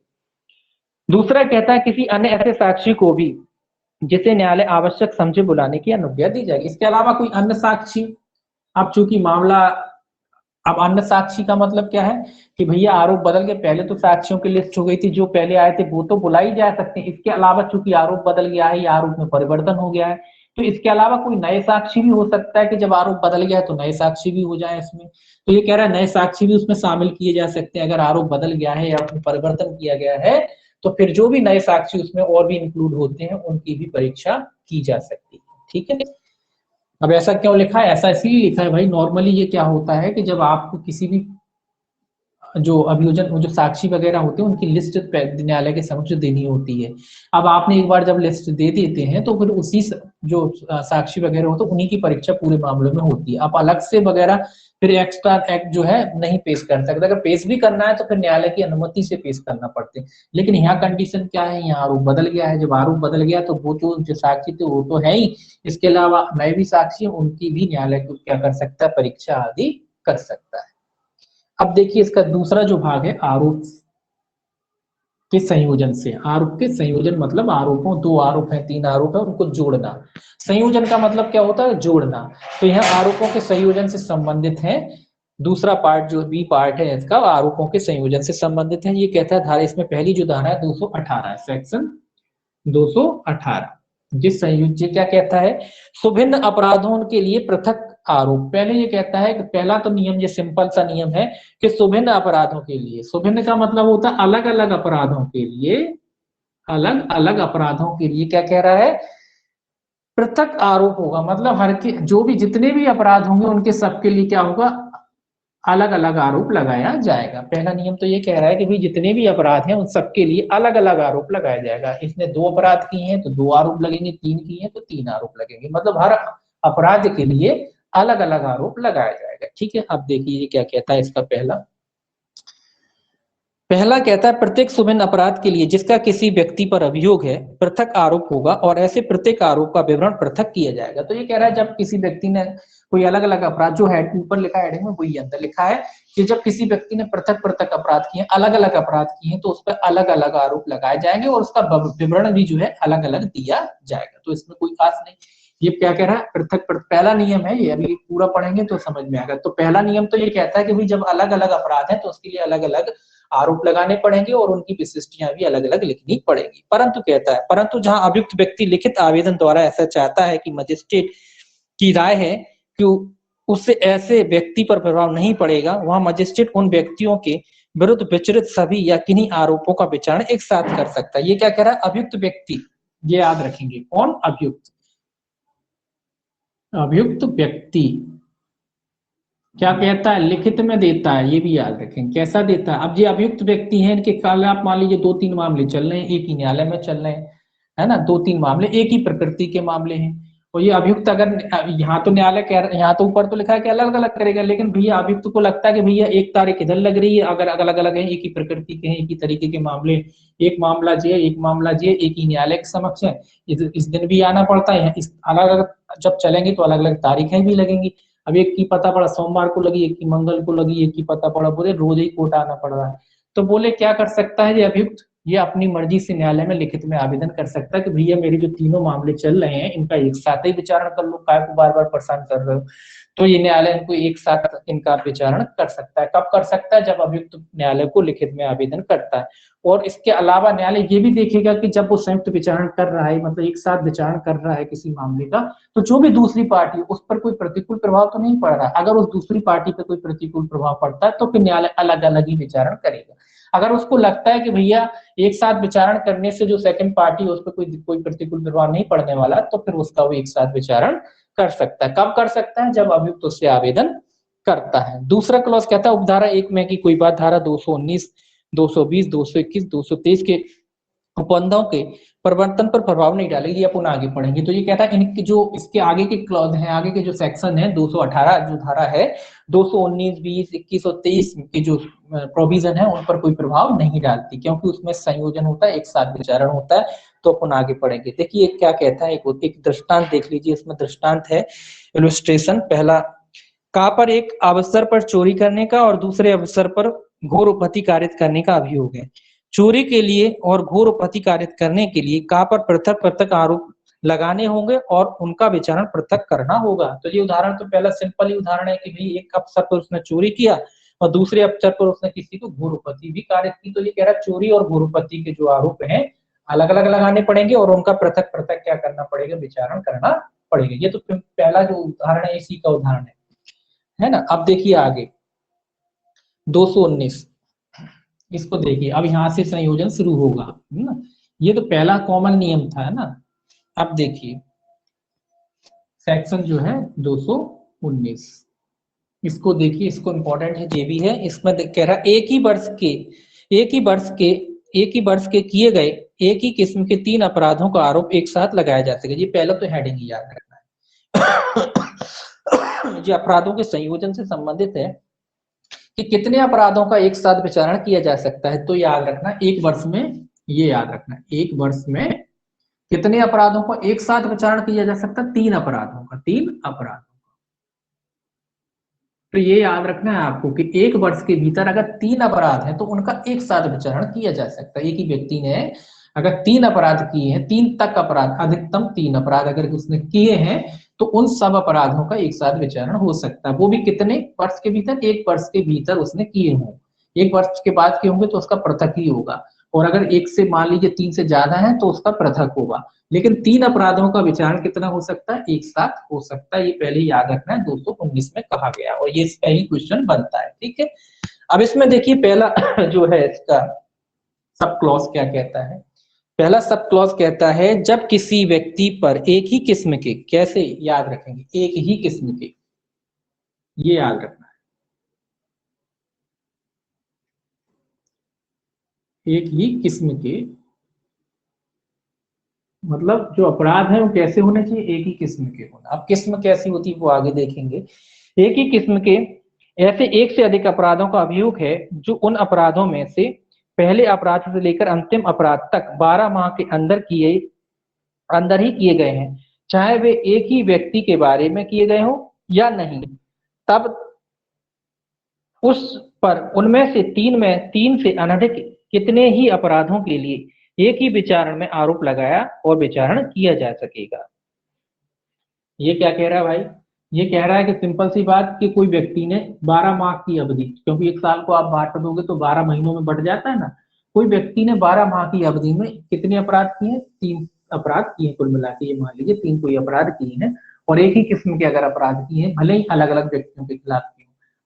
दूसरा कहता है किसी अन्य ऐसे साक्षी को भी जिसे न्यायालय आवश्यक समझे बुलाने की अनुज्ञा दी जाएगी। इसके अलावा कोई अन्य साक्षी, अब चूंकि मामला, अब अन्य साक्षी का मतलब क्या है कि भैया आरोप बदल के, पहले तो साक्षियों की लिस्ट हो गई थी, जो पहले आए थे वो तो बुलाई जा सकते हैं। इसके अलावा चूंकि आरोप बदल गया है या आरोप में परिवर्तन हो गया है तो इसके अलावा कोई नए साक्षी भी हो सकता है कि जब आरोप बदल गया है तो नए साक्षी भी हो जाए इसमें। तो ये कह रहा है नए साक्षी भी उसमें शामिल किए जा सकते हैं। अगर आरोप बदल गया है या उसमें परिवर्तन किया गया है तो फिर जो भी नए साक्षी उसमें और भी इंक्लूड होते हैं उनकी भी परीक्षा की जा सकती है। ठीक है। अब ऐसा क्यों लिखा है? ऐसा इसलिए लिखा है भाई, नॉर्मली ये क्या होता है कि जब आपको किसी भी जो अभियोजन, जो साक्षी वगैरह होते हैं उनकी लिस्ट न्यायालय के समक्ष देनी होती है। अब आपने एक बार जब लिस्ट दे देते हैं तो फिर उसी जो साक्षी वगैरह होते हैं उन्हीं की परीक्षा पूरे मामले में होती है। आप अलग से वगैरह फिर एक्स्ट्रा एक्ट जो है नहीं पेश कर सकते। अगर पेश भी करना है तो फिर न्यायालय की अनुमति से पेश करना पड़ते हैं। लेकिन यहाँ कंडीशन क्या है, यहाँ आरोप बदल गया है। जब आरोप बदल गया तो वो तो जो साक्षी थे वो तो है ही, इसके अलावा नए भी साक्षी उनकी भी न्यायालय को क्या कर सकता है, परीक्षा आदि कर सकता है। अब देखिए इसका दूसरा जो भाग है आरोप के संयोजन से। आरोप के संयोजन मतलब आरोपों, 2 आरोप है 3 आरोप है उनको जोड़ना। संयोजन का मतलब क्या होता है, जोड़ना। तो यह आरोपों के संयोजन से संबंधित है। दूसरा पार्ट जो बी पार्ट है इसका आरोपों के संयोजन से संबंधित है। ये कहता है धारा, इसमें पहली जो धारा है 218 है, सेक्शन 218, जिस संयोज्य क्या कहता है, सुभिन्न अपराधों के लिए पृथक आरोप। पहले ये कहता है कि पहला तो नियम, ये सिंपल सा नियम है कि सुभिन्न अपराधों के लिए, सुभिन्न का मतलब होता है अलग अलग अपराधों के लिए, अलग अलग अपराधों के लिए क्या कह रहा है, पृथक आरोप होगा। मतलब हर के जो भी जितने भी अपराध होंगे उनके सबके लिए क्या होगा, अलग अलग आरोप लगाया जाएगा। पहला नियम तो ये कह रहा है कि भाई जितने भी अपराध हैं उन सबके लिए अलग अलग आरोप लगाया जाएगा। इसने 2 अपराध किए हैं तो 2 आरोप लगेंगे, 3 किए हैं तो 3 आरोप लगेंगे। मतलब हर अपराध के लिए अलग अलग आरोप लगाया जाएगा। ठीक है। अब देखिए क्या कहता है इसका पहला कहता है प्रत्येक सुभिन्न अपराध के लिए जिसका किसी व्यक्ति पर अभियोग है पृथक आरोप होगा और ऐसे प्रत्येक आरोप का विवरण पृथक किया जाएगा। तो ये कह रहा है जब किसी व्यक्ति ने कोई अलग अलग अपराध, जो है ऊपर लिखा है हेडिंग में वही अंदर लिखा है कि जब किसी व्यक्ति ने पृथक पृथक अपराध किए, अलग अलग अपराध किए तो उस पर अलग अलग आरोप लगाए जाएंगे और उसका विवरण भी जो है अलग अलग दिया जाएगा। तो इसमें कोई खास नहीं। ये क्या कह रहा है, पृथक पहला नियम है ये, अभी पूरा पढ़ेंगे तो समझ में आएगा। तो पहला नियम तो ये कहता है कि भाई जब अलग अलग अपराध है तो उसके लिए अलग अलग आरोप लगाने पड़ेंगे और उनकी विशिष्टियां भी अलग अलग लिखनी पड़ेगी। परंतु कहता है, परंतु जहां अभियुक्त व्यक्ति लिखित आवेदन द्वारा ऐसा चाहता है कि मजिस्ट्रेट की राय है कि उससे ऐसे व्यक्ति पर प्रभाव नहीं पड़ेगा, वहां मजिस्ट्रेट उन व्यक्तियों के विरुद्ध विचरित सभी या किन्हीं आरोपों का विचारण एक साथ कर सकता है। ये क्या कह रहा है, अभियुक्त व्यक्ति, ये याद रखेंगे कौन, अभियुक्त, अभियुक्त व्यक्ति क्या कहता है, लिखित में देता है। ये भी याद रखें कैसा देता है। अब ये अभियुक्त व्यक्ति हैं, इनके काल आप मान लीजिए 2-3 मामले चल रहे हैं, एक ही न्यायालय में चल रहे हैं, है ना, 2-3 मामले एक ही प्रकृति के मामले हैं। और ये अभियुक्त अगर यहाँ तो न्यायालय कह, यहाँ तो ऊपर तो लिखा है कि अलग अलग करेगा, लेकिन भैया अभियुक्त को लगता है कि भैया एक तारीख इधर लग रही है, अगर अलग अलग है, एक ही प्रकृति के हैं, एक ही तरीके के मामले, एक मामला जे, एक मामला जे, एक ही न्यायालय के समक्ष है, इस दिन भी आना पड़ता है। इस अलग अलग जब चलेंगे तो अलग अलग तारीखें भी लगेंगी। अब एक की पता पड़ा सोमवार को लगी, एक की मंगल को लगी, एक की पता पड़ा बोले रोज ही कोर्ट आना पड़ रहा है। तो बोले क्या कर सकता है ये अभियुक्त, ये अपनी मर्जी से न्यायालय में लिखित में आवेदन कर सकता है कि भैया मेरे जो तीनों मामले चल रहे हैं इनका एक साथ ही विचारण कर लो, काय को बार बार परेशान कर रहे हो। तो ये न्यायालय इनको एक साथ इनका विचारण कर सकता है। कब कर सकता है, जब अभियुक्त न्यायालय को लिखित में आवेदन करता है। और इसके अलावा न्यायालय ये भी देखेगा कि जब वो संयुक्त विचारण कर रहा है, मतलब एक साथ विचारण कर रहा है किसी मामले का, तो जो भी दूसरी पार्टी उस पर कोई प्रतिकूल प्रभाव तो नहीं पड़ रहा। अगर उस दूसरी पार्टी पर कोई प्रतिकूल प्रभाव पड़ता है तो फिर न्यायालय अलग अलग ही विचारण करेगा। अगर उसको लगता है कि भैया एक साथ विचारण करने से जो सेकंड पार्टी उस पर कोई प्रतिकूल प्रभाव नहीं पड़ने वाला, तो फिर उसका वो एक साथ विचारण कर सकता है। कब कर सकता है, जब अभियुक्त उससे आवेदन करता है। दूसरा क्लॉज कहता है उपधारा 1 में की कोई बात धारा 219, 220, 221, 223 के उपबंधों के परिवर्तन पर प्रभाव नहीं डालेगी, अपन आगे पढ़ेंगे। तो ये कहता है इनके जो इसके आगे के क्लॉज हैं, आगे के जो सेक्शन है 218 जो धारा है, 219, 20, 21 और 23 के जो प्रोविजन है उन पर कोई प्रभाव नहीं डालती, क्योंकि उसमें संयोजन होता है, एक साथ विचारण होता है। तो अपन आगे पढ़ेंगे। देखिए क्या कहता है, एक दृष्टांत देख लीजिए। इसमें दृष्टांत है इलस्ट्रेशन पहला, का पर एक अवसर पर चोरी करने का और दूसरे अवसर पर घोर उपपत्ति कारित करने का अभियोग है। चोरी के लिए और घोर उपपत्ति कारित करने के लिए का पर पृथक पृथक आरोप लगाने होंगे और उनका विचारण पृथक करना होगा। तो ये उदाहरण तो पहला सिंपल ही उदाहरण है कि भाई एक अवसर पर उसने चोरी किया और दूसरे अवसर पर उसने किसी को घोर उपपत्ति भी कारित की। तो ये कह रहा है चोरी और घोर उपपत्ति के जो आरोप हैं अलग अलग लगाने पड़ेंगे और उनका पृथक पृथक क्या करना पड़ेगा, विचारण करना पड़ेगा। ये तो पहला जो उदाहरण है इसी का उदाहरण है ना। अब देखिए आगे 219, इसको देखिए। अब यहां से संयोजन शुरू होगा, है ना। ये तो पहला कॉमन नियम था, है ना। अब देखिए सेक्शन जो है 219, इसको देखिए, इसको इंपॉर्टेंट है ये भी है। इसमें कह रहा एक ही वर्ष के किए गए एक ही किस्म के 3 अपराधों का आरोप एक साथ लगाया जा सके। ये पहला तो हेडिंग ही याद रखना है। ये अपराधों के संयोजन से संबंधित है कि कितने अपराधों का एक साथ विचारण किया जा सकता है। तो याद रखना एक वर्ष में, ये याद रखना एक वर्ष में कितने अपराधों का एक साथ विचारण किया जा सकता है, 3 अपराधों का, 3 अपराधों। तो ये याद रखना है आपको कि एक वर्ष के भीतर अगर 3 अपराध हैं तो उनका एक साथ विचारण किया जा सकता है। एक ही व्यक्ति ने अगर 3 अपराध किए हैं, 3 तक अपराध, अधिकतम 3 अपराध अगर उसने किए हैं तो उन सब अपराधों का एक साथ विचारण हो सकता है। वो भी कितने वर्ष के भीतर, एक वर्ष के भीतर उसने किए हों। एक वर्ष के बाद किए होंगे तो उसका पृथक ही होगा, और अगर एक से मान लीजिए 3 से ज्यादा है तो उसका पृथक होगा। लेकिन 3 अपराधों का विचारण कितना हो सकता है, एक साथ हो सकता है। ये पहले याद रखना है, 219 में कहा गया और ये इसका ही क्वेश्चन बनता है, ठीक है। अब इसमें देखिए पहला जो है इसका सब क्लॉज क्या कहता है। पहला सब क्लॉज कहता है जब किसी व्यक्ति पर एक ही किस्म के, कैसे याद रखेंगे, एक ही किस्म के, ये याद रखना है, एक ही किस्म के, मतलब जो अपराध है वो कैसे होने चाहिए, एक ही किस्म के होना। अब किस्म कैसी होती है वो आगे देखेंगे। एक ही किस्म के ऐसे एक से अधिक अपराधों का अभियोग है जो उन अपराधों में से पहले अपराध से लेकर अंतिम अपराध तक 12 माह के अंदर ही किए गए हैं, चाहे वे एक ही व्यक्ति के बारे में किए गए हों या नहीं। तब उस पर उनमें से 3 से अनधिक कितने ही अपराधों के लिए एक ही विचारण में आरोप लगाया और विचारण किया जा सकेगा। ये क्या कह रहा है भाई, ये कह रहा है कि सिंपल सी बात कि कोई व्यक्ति ने 12 माह की अवधि, क्योंकि एक साल को आप बांट दोगे तो 12 महीनों में बढ़ जाता है ना। कोई व्यक्ति ने 12 माह की अवधि में कितने अपराध किए, 3 अपराध किए कुल मिला के, ये मान लीजिए 3 कोई अपराध किए हैं और एक ही किस्म के अगर अपराध किए हैं, भले ही अलग अलग व्यक्तियों के खिलाफ किए।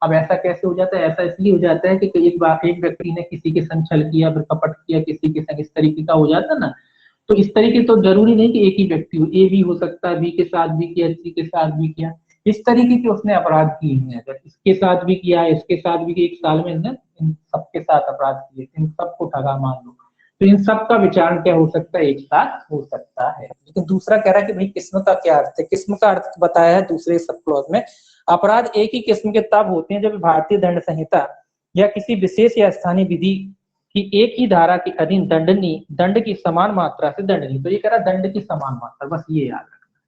अब ऐसा कैसे हो जाता है, ऐसा इसलिए हो जाता है कि एक बार एक व्यक्ति ने किसी के संग छल किया, फिर कपट किया किसी के संग, इस तरीके का हो जाता है ना। तो इस तरीके तो जरूरी नहीं कि एक ही व्यक्ति हो, ए भी हो सकता है, बी के साथ भी किया, सी के साथ भी किया, इस तरीके के उसने अपराध किए हैं। अगर इसके साथ भी किया है, इसके साथ भी, एक साल में इन सबके साथ अपराध किए, इन सबको ठगा मान लो, तो इन सब का विचारण क्या हो सकता है, एक साथ हो सकता है। लेकिन दूसरा कह रहा है कि भाई किस्म का क्या अर्थ है, किस्म का अर्थ बताया है दूसरे सब क्लॉज में। अपराध एक ही किस्म के तब होते हैं जब भारतीय दंड संहिता या किसी विशेष या स्थानीय विधि कि एक ही धारा के अधीन दंड की समान मात्रा से दंडनीय। तो ये कह रहा दंड की समान मात्रा, बस ये याद रखना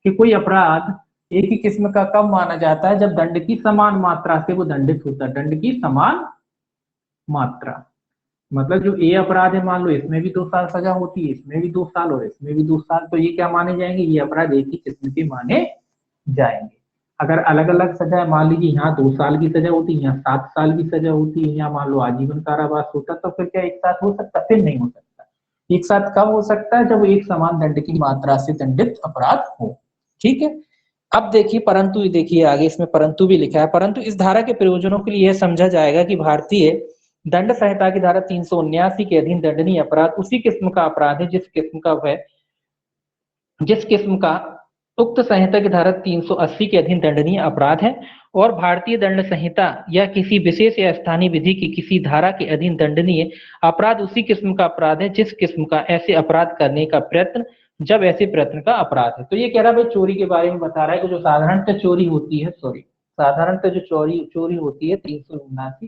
कि कोई अपराध एक ही किस्म का कब माना जाता है, जब दंड की समान मात्रा से वो दंडित होता है। दंड की समान मात्रा मतलब जो ए अपराध है, मान लो इसमें भी 2 साल सजा होती है, इसमें भी 2 साल और इसमें भी 2 साल, तो ये क्या माने जाएंगे, ये अपराध एक ही किस्म के माने जाएंगे। अगर अलग अलग सजा है, मान लीजिए यहाँ 2 साल की सजा होती है, यहाँ 7 साल की सजा होती है, यहाँ मान लो आजीवन कारावास होता, तो फिर क्या एक साथ हो सकता, फिर नहीं हो सकता। एक साथ कब हो सकता है, जब एक समान दंड की मात्रा से दंडित अपराध हो, ठीक है। अब देखिए परंतु, देखिए आगे इसमें परंतु भी लिखा है। परंतु इस धारा के प्रयोजनों के लिए यह समझा जाएगा कि भारतीय दंड संहिता की धारा 379 के अधीन दंडनीय अपराध उसी किस्म का अपराध है जिस किस्म का उक्त संहिता की धारा 380 के अधीन दंडनीय अपराध है और भारतीय दंड संहिता या किसी विशेष या स्थानीय विधि की किसी धारा के अधीन दंडनीय अपराध उसी किस्म का अपराध है जिस किस्म का ऐसे अपराध करने का प्रयत्न, जब ऐसे प्रयत्न का अपराध है। तो ये कह रहा है भाई चोरी के बारे में बता रहा है कि जो साधारणतः चोरी होती है, साधारणतः जो चोरी होती है 379,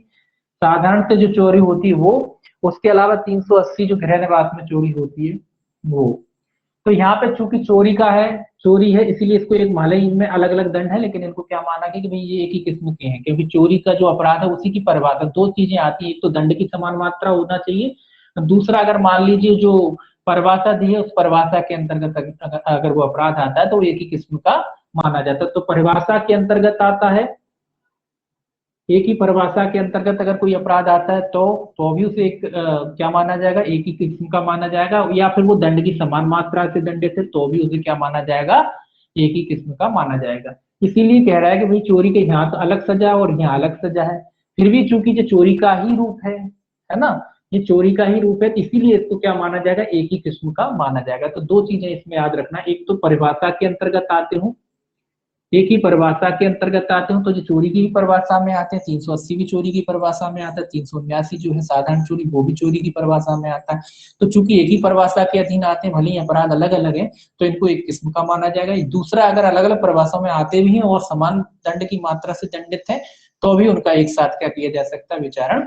साधारणतः जो चोरी होती है वो, उसके अलावा 380 जो गृह निवास में चोरी होती है वो। तो यहाँ पे चूंकि चोरी है इसीलिए इसको एक माले इनमें अलग अलग दंड है, लेकिन इनको क्या माना गया कि भाई ये एक ही किस्म के हैं, क्योंकि चोरी का जो अपराध है उसी की परिभाषा दो चीजें आती है, एक तो दंड की समान मात्रा होना चाहिए, दूसरा अगर मान लीजिए जो परिभाषा दी है उस परिभाषा के अंतर्गत अगर वो अपराध आता है तो एक ही किस्म का माना जाता है। तो परिभाषा के अंतर्गत आता है, एक ही परिभाषा के अंतर्गत अगर कोई अपराध आता है तो भी उसे एक क्या माना जाएगा, एक ही किस्म का माना जाएगा, या फिर वो दंड की समान मात्रा से दंडित है तो भी उसे क्या माना जाएगा, एक ही किस्म का माना जाएगा। इसीलिए कह रहा है कि भाई चोरी के यहाँ तो अलग सजा और यहाँ अलग सजा है, फिर भी चूंकि जो चोरी का ही रूप है ना, ये चोरी का ही रूप है, इसीलिए इसको क्या माना जाएगा, एक ही किस्म का माना जाएगा। तो दो चीजें इसमें याद रखना, एक तो परिभाषा के अंतर्गत आते हो, एक ही परिभाषा के अंतर्गत आते हो तो जो चोरी की परिभाषा में आते हैं, 380 भी चोरी की परिभाषा में आता है, 379 जो है साधारण चोरी वो भी चोरी की परिभाषा में आता है। तो चूंकि एक ही परिभाषा के अधीन आते हैं, भले ही अपराध अलग अलग है, तो इनको एक किस्म का माना जाएगा। दूसरा, अगर अलग अलग परिभाषाओं में आते भी हैं और समान दंड की मात्रा से दंडित है तो भी उनका एक साथ क्या किया जा सकता है, विचारण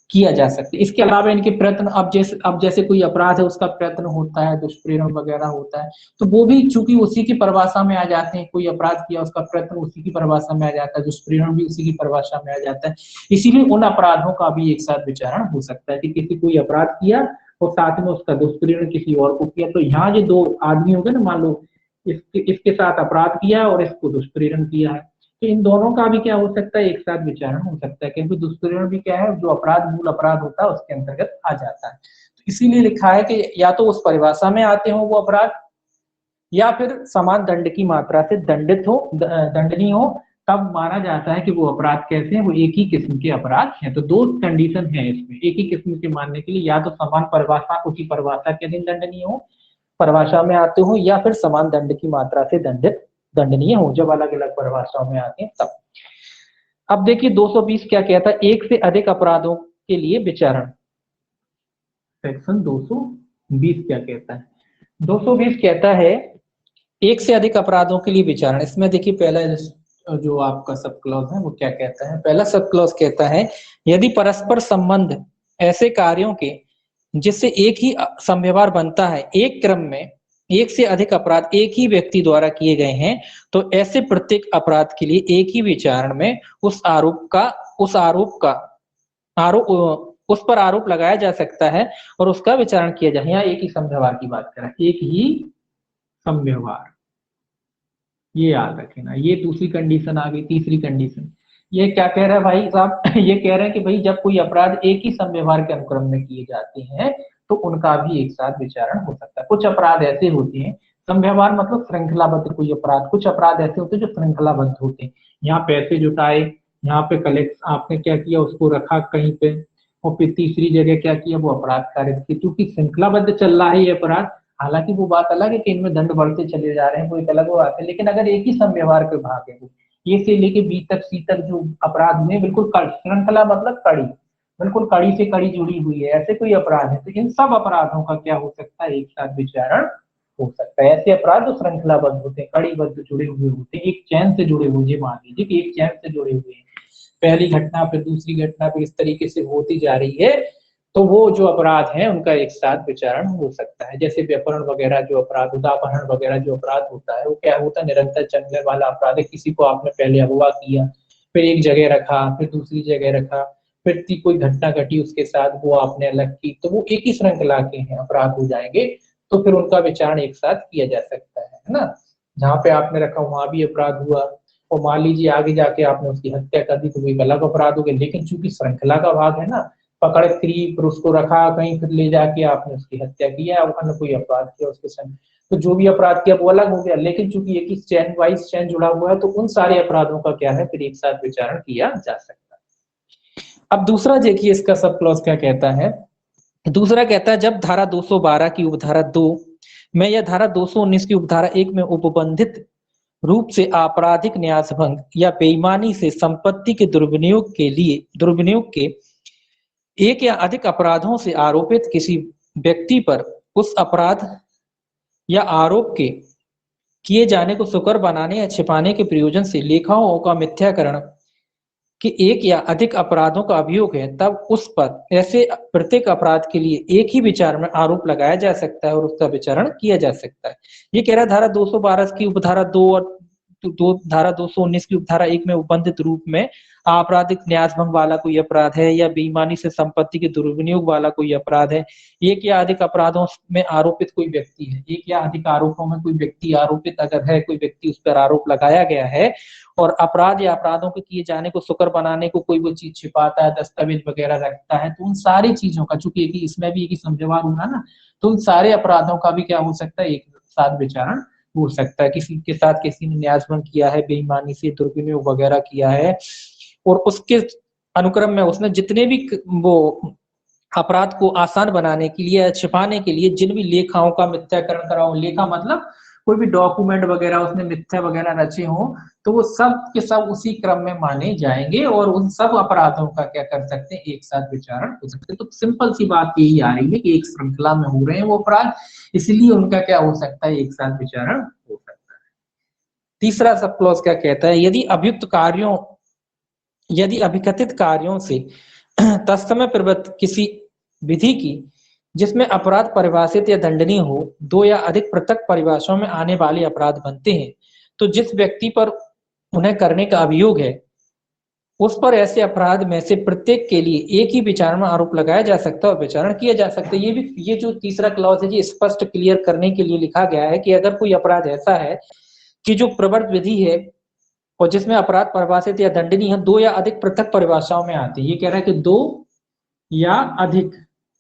किया जा सकता है। इसके अलावा इनके प्रयत्न, अब जैसे कोई अपराध है उसका प्रयत्न होता है, दुष्प्रेरण वगैरह होता है, तो वो भी चूंकि उसी की परिभाषा में आ जाते हैं, कोई अपराध किया उसका प्रयत्न उसी की परिभाषा में आ जाता है, दुष्प्रेरण भी उसी की परिभाषा में आ जाता है। इसीलिए उन अपराधों का भी एक साथ विचारण हो सकता है कि किसी कोई अपराध किया और साथ में उसका दुष्प्रेरण किसी और को किया। तो यहाँ जो दो आदमी हो गए ना, मान लो इसके साथ अपराध किया और इसको दुष्प्रेरण किया है, तो इन दोनों का भी क्या हो सकता है, एक साथ विचारण हो सकता है, क्योंकि दुष्प्रेरण भी क्या है, जो अपराध मूल अपराध होता है उसके अंतर्गत आ जाता है। तो इसीलिए लिखा है कि या तो उस परिभाषा में आते हो वो अपराध, या फिर समान दंड की मात्रा से दंडनीय हो, तब माना जाता है कि वो अपराध कैसे हैं, वो एक ही किस्म के अपराध हैं। तो दो कंडीशन है इसमें एक ही किस्म के मानने के लिए, या तो समान परिभाषा उसी परिभाषा के अधीन दंडनीय हो, परिभाषा में आते हो, या फिर समान दंड की मात्रा से दंडनीय हो, जब अलग अलग परिभाषाओं में आते हैं तब। अब देखिए 220 क्या कहता है, एक से अधिक अपराधों के लिए विचारण। सेक्शन 220 क्या कहता है, 220 कहता है एक से अधिक अपराधों के लिए विचारण। इसमें देखिए पहला जो आपका सब क्लॉज है वो क्या कहता है, पहला सब क्लॉज कहता है यदि परस्पर संबंध ऐसे कार्यों के जिससे एक ही संव्यवहार बनता है, एक क्रम में एक से अधिक अपराध एक ही व्यक्ति द्वारा किए गए हैं, तो ऐसे प्रत्येक अपराध के लिए एक ही विचारण में उस पर आरोप लगाया जा सकता है और उसका विचारण किया जाए। यहाँ एक ही संव्यवहार की बात करें, एक ही संव्यवहार, ये याद रखना। ये दूसरी कंडीशन आ गई। तीसरी कंडीशन ये क्या कह रहा है भाई साहब, ये कह रहे हैं कि भाई जब कोई अपराध एक ही संव्यवहार के अनुक्रम में किए जाते हैं तो उनका भी एक साथ विचारण हो सकता है। कुछ अपराध ऐसे होते हैं, संव्यवहार मतलब श्रृंखलाबद्ध कोई अपराध, कुछ अपराध ऐसे होते हैं जो श्रृंखलाबद्ध होते हैं। यहाँ पैसे जुटाए, यहाँ पे कलेक्ट आपने क्या किया, उसको रखा कहीं पे, और फिर तीसरी जगह क्या किया, वो अपराध कारित किया। क्योंकि श्रृंखलाबद्ध चल रहा है ये अपराध, हालांकि वो बात अलग है कि इनमें दंड बढ़ते चले जा रहे हैं, वो एक अलग बात है, लेकिन अगर एक ही संव्यवहार के भाग है, ये से लेके बी तक सी तक जो अपराध में बिल्कुल श्रृंखला मतलब कड़ी, बिल्कुल कड़ी से कड़ी जुड़ी हुई है, ऐसे कोई अपराध है, तो इन सब अपराधों का क्या हो सकता है, एक साथ विचारण हो सकता है। ऐसे अपराध जो श्रृंखलाबद्ध होते हैं, कड़ीबद्ध जुड़े हुए होते हैं, एक चैन से जुड़े हुए, मान लीजिए कि एक चैन से जुड़े हुए हैं, पहली घटना फिर दूसरी घटना फिर इस तरीके से होती जा रही है, तो वो जो अपराध है उनका एक साथ विचारण हो सकता है। जैसे व्यपहरण वगैरह जो अपराध होता है, अपहरण वगैरह जो अपराध होता है, वो क्या होता है, निरंतर चलने वाला अपराध है। किसी को आपने पहले अगवा किया, फिर एक जगह रखा, फिर दूसरी जगह रखा, फिर कोई घटना घटी उसके साथ, वो आपने अलग की, तो वो एक ही श्रृंखला के हैं अपराध हो जाएंगे, तो फिर उनका विचारण एक साथ किया जा सकता है ना। जहाँ पे आपने रखा वहां भी अपराध हुआ, और मान लीजिए आगे जाके आपने उसकी हत्या कर दी तो वो एक अलग अपराध हो गया, लेकिन चूंकि श्रृंखला का भाग है ना, पकड़ करी फिर उसको रखा कहीं, फिर ले जाके आपने उसकी हत्या किया, अन्य कोई अपराध किया उसके संग, तो जो भी अपराध किया वो अलग हो गया, लेकिन चूंकि एक ही चैन वाइज चैन जुड़ा हुआ है, तो उन सारे अपराधों का क्या है, फिर एक साथ विचारण किया जा सकता है। अब दूसरा देखिए इसका सब क्लॉज क्या कहता है, दूसरा कहता है जब धारा 212 की उपधारा 2 में या धारा 219 की उपधारा 1 में उपबंधित रूप से आपराधिक न्यासभंग या बेईमानी से संपत्ति के दुर्विनियोग के एक या अधिक अपराधों से आरोपित किसी व्यक्ति पर उस अपराध या आरोप के किए जाने को सुकर बनाने या छिपाने के प्रयोजन से लेखाओं का मिथ्याकरण कि एक या अधिक अपराधों का अभियोग है, तब उस पर ऐसे प्रत्येक अपराध के लिए एक ही विचार में आरोप लगाया जा सकता है और उसका विचारण किया जा सकता है। ये कह रहा है धारा 212 की उपधारा 2 और धारा 219 की उपधारा 1 में उपबंधित रूप में आपराधिक न्यासभंग वाला कोई अपराध है या बेईमानी से संपत्ति के दुर्विनियोग वाला कोई अपराध है, एक या अधिक अपराधों में आरोपित कोई व्यक्ति है, एक या अधिक आरोपों में कोई व्यक्ति आरोपित अगर है, कोई व्यक्ति उस पर आरोप लगाया गया है और अपराध या अपराधों के किए जाने को सुकर बनाने को कोई वो चीज छिपाता है, दस्तावेज वगैरह रखता है, तो उन सारी चीजों का, चूंकि इसमें भी एक ही समझवार होगा ना, तो उन सारे अपराधों का भी क्या हो सकता है, एक साथ विचारण हो सकता है। किसी के साथ किसी ने न्यासभंग किया है, बेईमानी से दुर्विनियोग वगैरह किया है और उसके अनुक्रम में उसने जितने भी वो अपराध को आसान बनाने के लिए, छिपाने के लिए जिन भी लेखाओं का मिथ्याकरण करा हो, लेखा मतलब कोई भी डॉक्यूमेंट वगैरह उसने मिथ्या वगैरह रचे हो, तो वो सब के सब उसी क्रम में माने जाएंगे और उन सब अपराधों का क्या कर सकते हैं, एक साथ विचारण हो सकते हैं। तो सिंपल सी बात यही आ रही है कि एक श्रृंखला में हो रहे हैं वो अपराध, इसलिए उनका क्या हो सकता है, एक साथ विचारण हो सकता है। तीसरा सब क्लॉज क्या कहता है, यदि अभिकथित कार्यों से तत्समय प्रवृत्त किसी विधि की जिसमें अपराध परिभाषित या दंडनीय हो, दो या अधिक पृथक परिभाषाओं में आने वाले अपराध बनते हैं, तो जिस व्यक्ति पर उन्हें करने का अभियोग है उस पर ऐसे अपराध में से प्रत्येक के लिए एक ही विचारण में आरोप लगाया जा सकता है और विचारण किया जा सकता है। ये जो तीसरा क्लॉज है, ये स्पष्ट क्लियर करने के लिए लिखा गया है कि अगर कोई अपराध ऐसा है कि जो प्रवर्त विधि है और जिसमें अपराध परिभाषित या दंडनीय है, दो या अधिक पृथक परिभाषाओं में आते हैं। ये कह रहा है कि दो या अधिक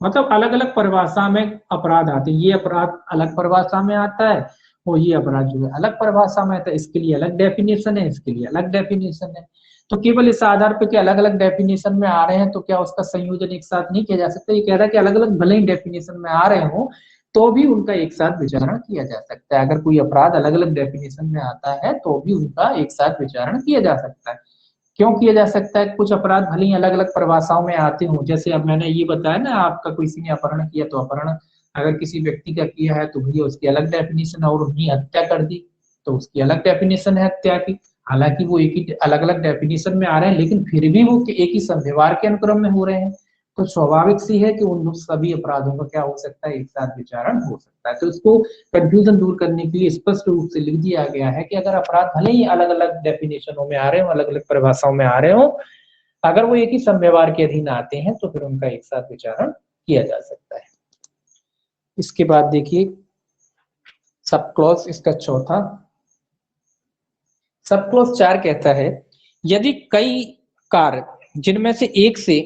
मतलब अलग अलग परिभाषा में अपराध आते हैं, ये अपराध अलग परिभाषा में आता है और ये अपराध जो है अलग परिभाषा में आता है, इसके लिए अलग डेफिनेशन है, इसके लिए अलग डेफिनेशन है। तो केवल इस आधार पर कि अलग अलग डेफिनेशन में आ रहे हैं तो क्या उसका संयोजन एक साथ नहीं किया जा सकता। ये कह रहा है कि अलग अलग भले ही डेफिनेशन में आ रहे हो तो भी उनका एक साथ विचारण किया जा सकता है। अगर कोई अपराध अलग अलग डेफिनेशन में आता है तो भी उनका एक साथ विचारण किया जा सकता है। क्यों किया जा सकता है, कुछ अपराध भले ही अलग अलग परिभाषाओं में आते हों, जैसे अब मैंने ये बताया ना, आपका किसी ने अपहरण किया तो अपहरण अगर किसी व्यक्ति का किया है तो भैया उसकी अलग डेफिनेशन है, और उन्हीं हत्या कर दी तो उसकी अलग डेफिनेशन है हत्या की। हालांकि वो एक ही अलग अलग डेफिनेशन में आ रहे हैं लेकिन फिर भी वो एक ही संव्यवहार के अनुक्रम में हो रहे हैं, तो स्वाभाविक सी है कि उन सभी अपराधों का क्या हो सकता है, एक साथ विचारण हो सकता है। तो इसको कंफ्यूजन दूर करने के लिए स्पष्ट रूप से लिख दिया गया है कि अगर अपराध भले ही अलग अलग डेफिनेशनों में आ रहे हो, अलग अलग परिभाषाओं में आ रहे हो, अगर वो एक ही संव्यवहार के अधीन आते हैं तो फिर उनका एक साथ विचारण किया जा सकता है। इसके बाद देखिए सब क्लॉज, इसका चौथा सब क्लॉज 4 कहता है, यदि कई कार्य जिनमें से एक से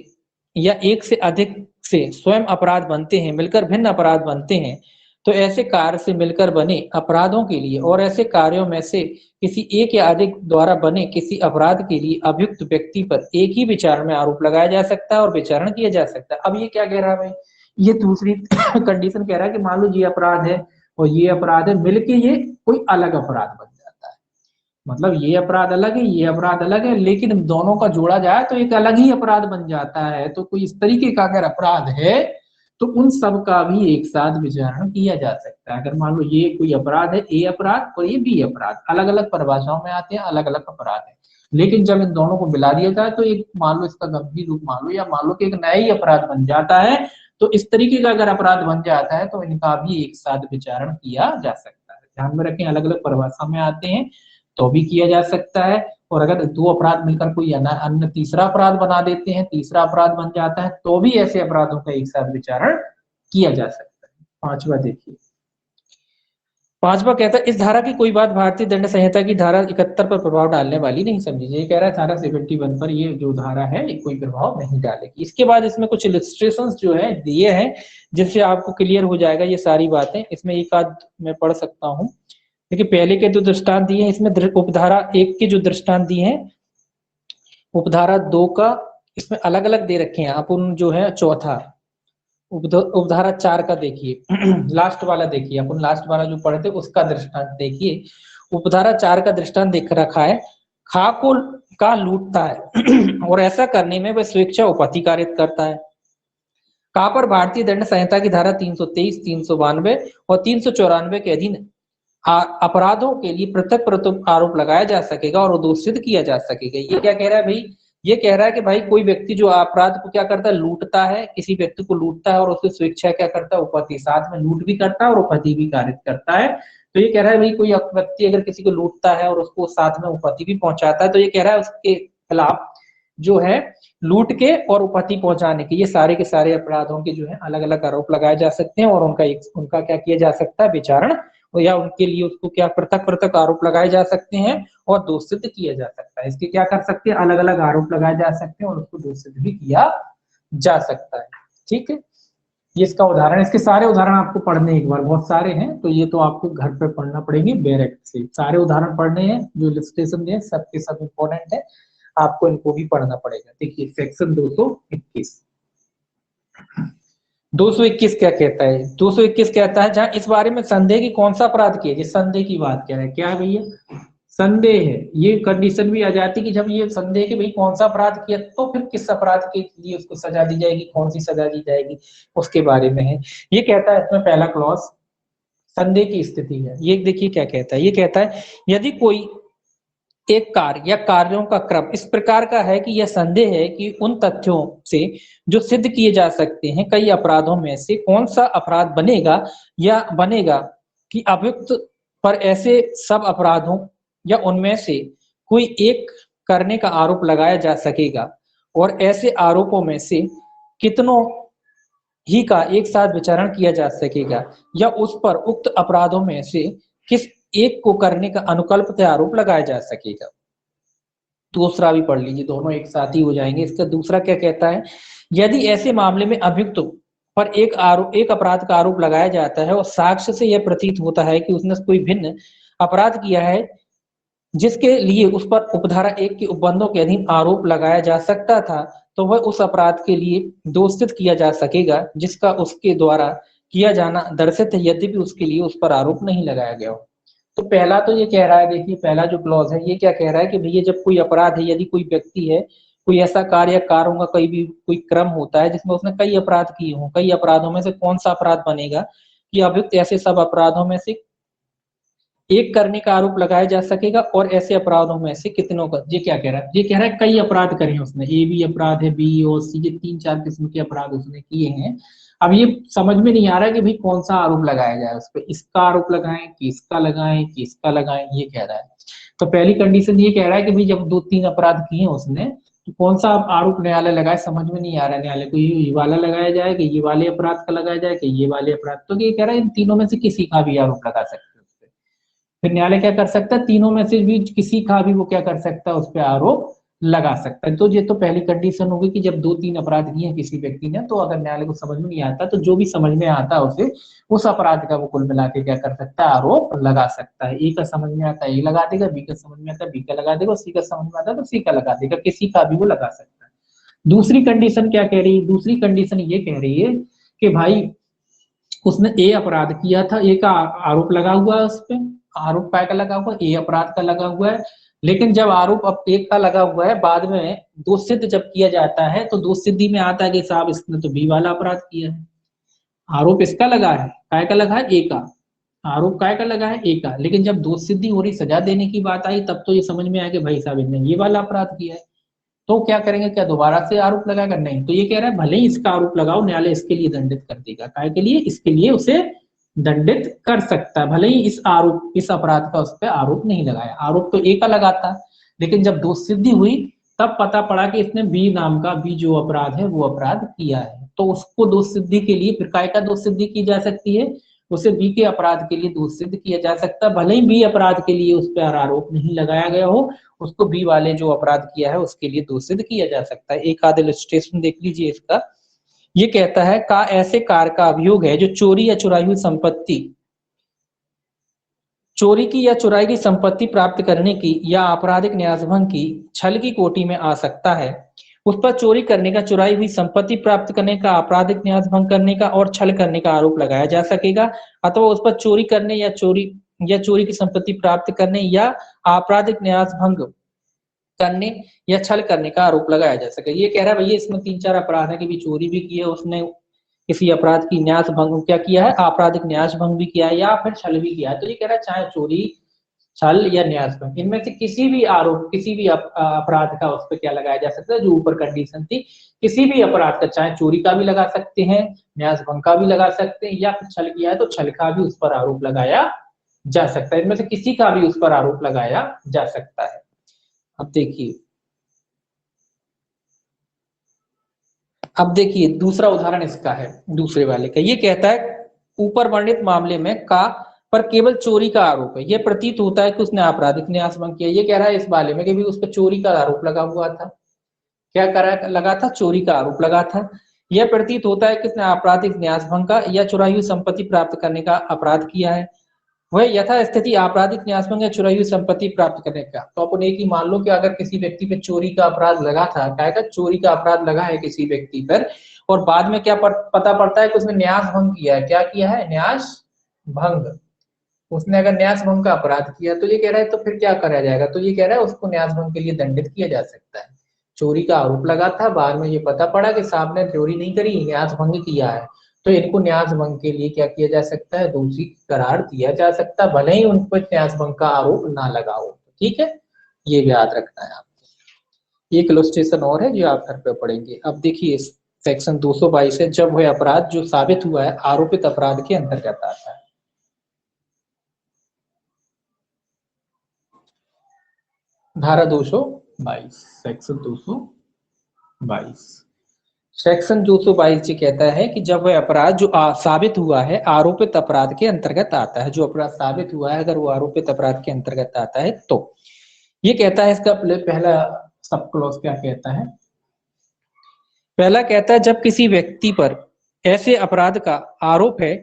या एक से अधिक से स्वयं अपराध बनते हैं मिलकर भिन्न अपराध बनते हैं, तो ऐसे कार्य से मिलकर बने अपराधों के लिए और ऐसे कार्यों में से किसी एक या अधिक द्वारा बने किसी अपराध के लिए अभियुक्त व्यक्ति पर एक ही विचारण में आरोप लगाया जा सकता है और विचारण किया जा सकता है। अब ये क्या कह रहा है भाई, ये दूसरी कंडीशन कह रहा है कि मान लो ये अपराध है और ये अपराध है, मिलके ये कोई अलग अपराध बन जाता है। मतलब ये अपराध अलग है, ये अपराध अलग है, लेकिन दोनों का जोड़ा जाए तो एक अलग ही अपराध बन जाता है। तो कोई इस तरीके का अगर अपराध है तो उन सब का भी एक साथ विचारण किया जा सकता है। अगर मान लो ये कोई अपराध है, ए अपराध और ये बी अपराध, अलग अलग परिभाषाओं में आते हैं, अलग अलग अपराध है, लेकिन जब इन दोनों को मिला दिया जाए तो एक मान लो इसका गंभीर रूप मान लो, या मान लो कि एक नया ही अपराध बन जाता है। तो इस तरीके का अगर अपराध बन जाता है तो इनका भी एक साथ विचारण किया जा सकता है। ध्यान में रखें, अलग अलग परिभाषा में आते हैं तो भी किया जा सकता है, और अगर दो अपराध मिलकर कोई अन्य तीसरा अपराध बना देते हैं, तीसरा अपराध बन जाता है, तो भी ऐसे अपराधों का एक साथ विचारण किया जा सकता है। पांचवा देखिए, पांचवा कहता है, इस धारा की कोई बात भारतीय दंड संहिता की धारा 71 पर प्रभाव डालने वाली नहीं समझी। ये कह रहा है धारा 71 पर ये जो धारा है ये कोई प्रभाव नहीं डालेगी। इसके बाद इसमें कुछ इलस्ट्रेशंस जो है दिए हैं जिससे आपको क्लियर हो जाएगा ये सारी बातें। इसमें एक आध मैं पढ़ सकता हूँ। देखिए पहले के जो दृष्टांत दिए हैं इसमें उपधारा 1 के जो दृष्टांत दिए हैं, उपधारा 2 का इसमें अलग अलग दे रखे हैं। अपन जो है चौथा उपधारा 4 का देखिए लास्ट वाला देखिए, अपन लास्ट वाला जो पढ़े थे उसका दृष्टांत देखिए। उपधारा 4 का दृष्टांत देख रखा है। खा को का लूटता है और ऐसा करने में वह स्वेच्छा उपपत्ति कारित करता है। का पर भारतीय दंड संहिता की धारा 323, 392 और 394 के अधीन अपराधों के लिए पृथक पृथक आरोप लगाया जा सकेगा और दोषित किया जा सकेगा। ये क्या कह रहा है भाई? ये कह रहा है कि भाई कोई व्यक्ति जो अपराध को क्या करता है, लूटता है, किसी व्यक्ति को लूटता है और उसकी स्वेच्छा क्या करता है, उपपत्ति, साथ में लूट भी करता है और उपपत्ति भी कारित करता है। तो ये कह रहा है भाई कोई व्यक्ति अगर किसी को लूटता है और उसको साथ में उपपत्ति भी पहुंचाता है, तो ये कह रहा है उसके खिलाफ जो है लूट के और उपपत्ति पहुंचाने के ये सारे के सारे अपराधों के जो है अलग अलग आरोप लगाए जा सकते हैं और उनका क्या किया जा सकता है, विचारण, या उनके लिए उसको क्या पृथक पृथक आरोप लगाए जा सकते हैं और दोषित किया जा सकता है। इसके क्या कर सकते हैं, अलग अलग आरोप लगाए जा सकते हैं और उसको दोषित भी किया जा सकता है। ठीक है, ये इसका उदाहरण, इसके सारे उदाहरण आपको पढ़ने एक बार, बहुत सारे हैं तो ये तो आपको घर पे पढ़ना पड़ेंगे डायरेक्ट से, सारे उदाहरण पढ़ने हैं जो इलस्ट्रेशन है सबके सब इंपॉर्टेंट है, आपको इनको भी पढ़ना पड़ेगा। देखिए सेक्शन 221 क्या कहता है? 221 कहता है जहां इस बारे में संदेह की कौन सा अपराध किया, जिस संदेह की बात कह रहा है, क्या है भैया, संदेह है। ये कंडीशन भी आ जाती कि जब ये संदेह कि भाई कौन सा अपराध किया तो फिर किस अपराध के लिए उसको सजा दी जाएगी, कौन सी सजा दी जाएगी, उसके बारे में है। ये कहता है इसमें पहला क्लॉज संदेह की स्थिति है। ये देखिए क्या कहता है, ये कहता है यदि कोई एक कार्य या कार्यों का क्रम इस प्रकार का है कि यह संदेह है कि उन तथ्यों से जो सिद्ध किए जा सकते हैं कई अपराधों में से कौन सा अपराध बनेगा या बनेगा कि अभियुक्त पर ऐसे सब अपराधों या उनमें से कोई एक करने का आरोप लगाया जा सकेगा और ऐसे आरोपों में से कितनों ही का एक साथ विचारण किया जा सकेगा या उस पर उक्त अपराधों में से किस एक को करने का अनुकल्पित आरोप लगाया जा सकेगा। दूसरा भी पढ़ लीजिए, दोनों एक साथ ही हो जाएंगे। इसका दूसरा क्या कहता है, यदि ऐसे मामले में अभियुक्त पर एक अपराध का आरोप लगाया जाता है और साक्ष्य से यह प्रतीत होता है कि उसने कोई भिन्न अपराध किया है जिसके लिए उस पर उपधारा 1 के उपबंधों के अधीन आरोप लगाया जा सकता था, तो वह उस अपराध के लिए दोषित किया जा सकेगा जिसका उसके द्वारा किया जाना दर्शित है, यद्यपि उसके लिए उस पर आरोप नहीं लगाया गया हो। तो पहला तो ये कह रहा है, देखिए पहला जो क्लॉज है ये क्या कह रहा है कि भैया जब कोई अपराध है, यदि कोई व्यक्ति है, कोई ऐसा कार्य कार्यों का कोई क्रम होता है जिसमें उसने कई अपराध किए हों, कई अपराधों में से कौन सा अपराध बनेगा कि अभियुक्त ऐसे सब अपराधों में से एक करने का आरोप लगाया जा सकेगा और ऐसे अपराधों में से कितनों का, ये क्या कह रहा है, ये कह रहा है कई अपराध करे हैं उसने, ए भी अपराध है, बी और सी, ये 3-4 किस्म के अपराध उसने किए हैं। अब ये समझ में नहीं आ रहा है कि भाई कौन सा आरोप लगाया जाए उस पर, इसका आरोप लगाएं कि इसका लगाएं कि इसका लगाएं, ये कह रहा है। तो पहली कंडीशन ये कह रहा है कि भाई जब 2-3 अपराध किए उसने तो कौन सा आरोप न्यायालय लगाए, समझ में नहीं आ रहा है न्यायालय को, ये वाला लगाया जाए कि ये वाले अपराध का लगाया जाए कि ये वाले अपराध, तो ये कह रहा है इन तीनों में से किसी का भी आरोप लगा सकते हैं उस पर। फिर न्यायालय क्या कर सकता है, तीनों में से भी किसी का भी वो क्या कर सकता है, उस पर आरोप लगा सकता है। तो ये तो पहली कंडीशन होगी कि जब 2-3 अपराध किए हैं किसी व्यक्ति ने, तो अगर न्यायालय को समझ में नहीं आता तो जो भी समझ में आता है उसे उस अपराध का वो कुल मिला के क्या कर सकता है, आरोप लगा सकता है। ए का समझ में आता है ए लगा देगा, बी का समझ में आता है बी का लगा देगा, सी का समझ में आता है तो सी का लगा देगा, किसी का भी वो लगा सकता है। दूसरी कंडीशन क्या कह रही है, दूसरी कंडीशन ये कह रही है कि भाई उसने ए अपराध किया था, ए का आरोप लगा हुआ है, उस पर आरोप काय का लगा हुआ है, ए अपराध का लगा हुआ है, लेकिन जब आरोप अब एक का लगा हुआ है बाद में दोषसिद्ध जब किया जाता है तो दोषसिद्धि में आता है कि साहब इसने तो बी वाला अपराध किया है, आरोप इसका लगा है, काय का लगा है, ए का आरोप काय का लगा है, ए का, लेकिन जब दोषसिद्धि हो रही, सजा देने की बात आई, तब तो ये समझ में आया कि भाई साहब इसने ये वाला अपराध किया है, तो क्या करेंगे, क्या दोबारा से आरोप लगाएगा, नहीं। तो ये कह रहा है भले ही इसका आरोप लगाओ, न्यायालय इसके लिए दंडित कर देगा, काय के लिए, इसके लिए उसे दंडित कर सकता है, भले ही इस अपराध का उस पर आरोप नहीं लगाया, आरोप तो ए का लगाता, लेकिन जब दोषसिद्धि हुई तब पता पड़ा कि इसने बी नाम का, बी जो अपराध है वो अपराध किया है, तो उसको दोषसिद्धि के लिए फिर काय का दोषसिद्धि की जा सकती है, उसे बी के अपराध के लिए दोषसिद्ध किया जा सकता है, भले ही बी अपराध के लिए उस पर आरोप नहीं लगाया गया हो, उसको बी वाले जो अपराध किया है उसके लिए दोषित किया जा सकता है। एक आध इलस्ट्रेशन देख लीजिए इसका। ये कहता है का ऐसे कार्य का अभियोग है जो चोरी या चुराई हुई संपत्ति, चोरी की या चुराई की संपत्ति प्राप्त करने की या आपराधिक न्यासभंग की छल की कोटि में आ सकता है, उस पर चोरी करने का, चुराई हुई संपत्ति प्राप्त करने का, आपराधिक न्यासभंग करने का और छल करने का आरोप लगाया जा सकेगा, अथवा उस पर चोरी करने या चोरी या चोरी की संपत्ति प्राप्त करने या आपराधिक न्यास भंग करने या छल करने का आरोप लगाया जा सके। ये कह रहा है भैया इसमें 3-4 अपराध है कि भी चोरी भी की है उसने, किसी अपराध की न्यास भंग क्या किया है, आपराधिक न्यास भंग भी किया है या फिर छल भी किया है। तो ये कह रहा है चाहे चोरी, छल या न्यास भंग, इनमें से किसी भी आरोप, किसी भी अपराध का उस पर क्या लगाया जा सकता है, जो ऊपर कंडीशन थी, किसी भी अपराध का, चाहे चोरी का भी लगा सकते हैं, न्यास भंग का भी लगा सकते हैं, या फिर छल किया है तो छल का भी उस पर आरोप लगाया जा सकता है। इनमें से किसी का भी उस पर आरोप लगाया जा सकता है। अब देखिए दूसरा उदाहरण इसका है, दूसरे वाले का। ये कहता है ऊपर वर्णित मामले में का पर केवल चोरी का आरोप है, यह प्रतीत होता है कि उसने आपराधिक न्यास भंग किया। ये कह रहा है इस वाले में कि भी उस पर चोरी का आरोप लगा हुआ था। क्या करा लगा था, चोरी का आरोप लगा था। यह प्रतीत होता है कि उसने आपराधिक न्यास भंग का या चुराई हुई संपत्ति प्राप्त करने का अपराध किया है। वह यथास्थिति आपराधिक न्यास भंग या चुराई हुई संपत्ति प्राप्त करने का। तो अपन एक ही मान लो कि अगर किसी व्यक्ति पे चोरी का अपराध लगा था, क्या है, चोरी का अपराध लगा है किसी व्यक्ति पर, और बाद में क्या पता पड़ता है कि उसने न्यास भंग किया है। क्या किया है, न्यास भंग। उसने अगर न्यास भंग का अपराध किया तो ये कह रहा है तो फिर क्या करा जाएगा, तो ये कह रहा है उसको न्यास भंग के लिए दंडित किया जा सकता है। चोरी का आरोप लगा था, बाद में ये पता पड़ा कि साहब ने चोरी नहीं करी, न्यास भंग किया है, तो इनको न्यास भंग के लिए क्या किया जा सकता है, दोषी करार दिया जा सकता है, भले ही उन पर न्यास भंग का आरोप ना लगा हो। ठीक है, ये भी याद रखना है आपको। एक इलस्ट्रेशन और है जो आप घर पे पढ़ेंगे। अब देखिए सेक्शन 222 है, जब वह अपराध जो साबित हुआ है आरोपित अपराध के अंतर्गत आता है। धारा 222, सेक्शन 222। सेक्शन 222 ये कहता है कि जब वह अपराध जो साबित हुआ है आरोपित अपराध के अंतर्गत आता है, जो अपराध साबित हुआ है अगर वो आरोपित अपराध के अंतर्गत आता है तो ये कहता है, इसका पहला सब क्लॉज क्या कहता है, पहला कहता है जब किसी व्यक्ति पर ऐसे अपराध का आरोप है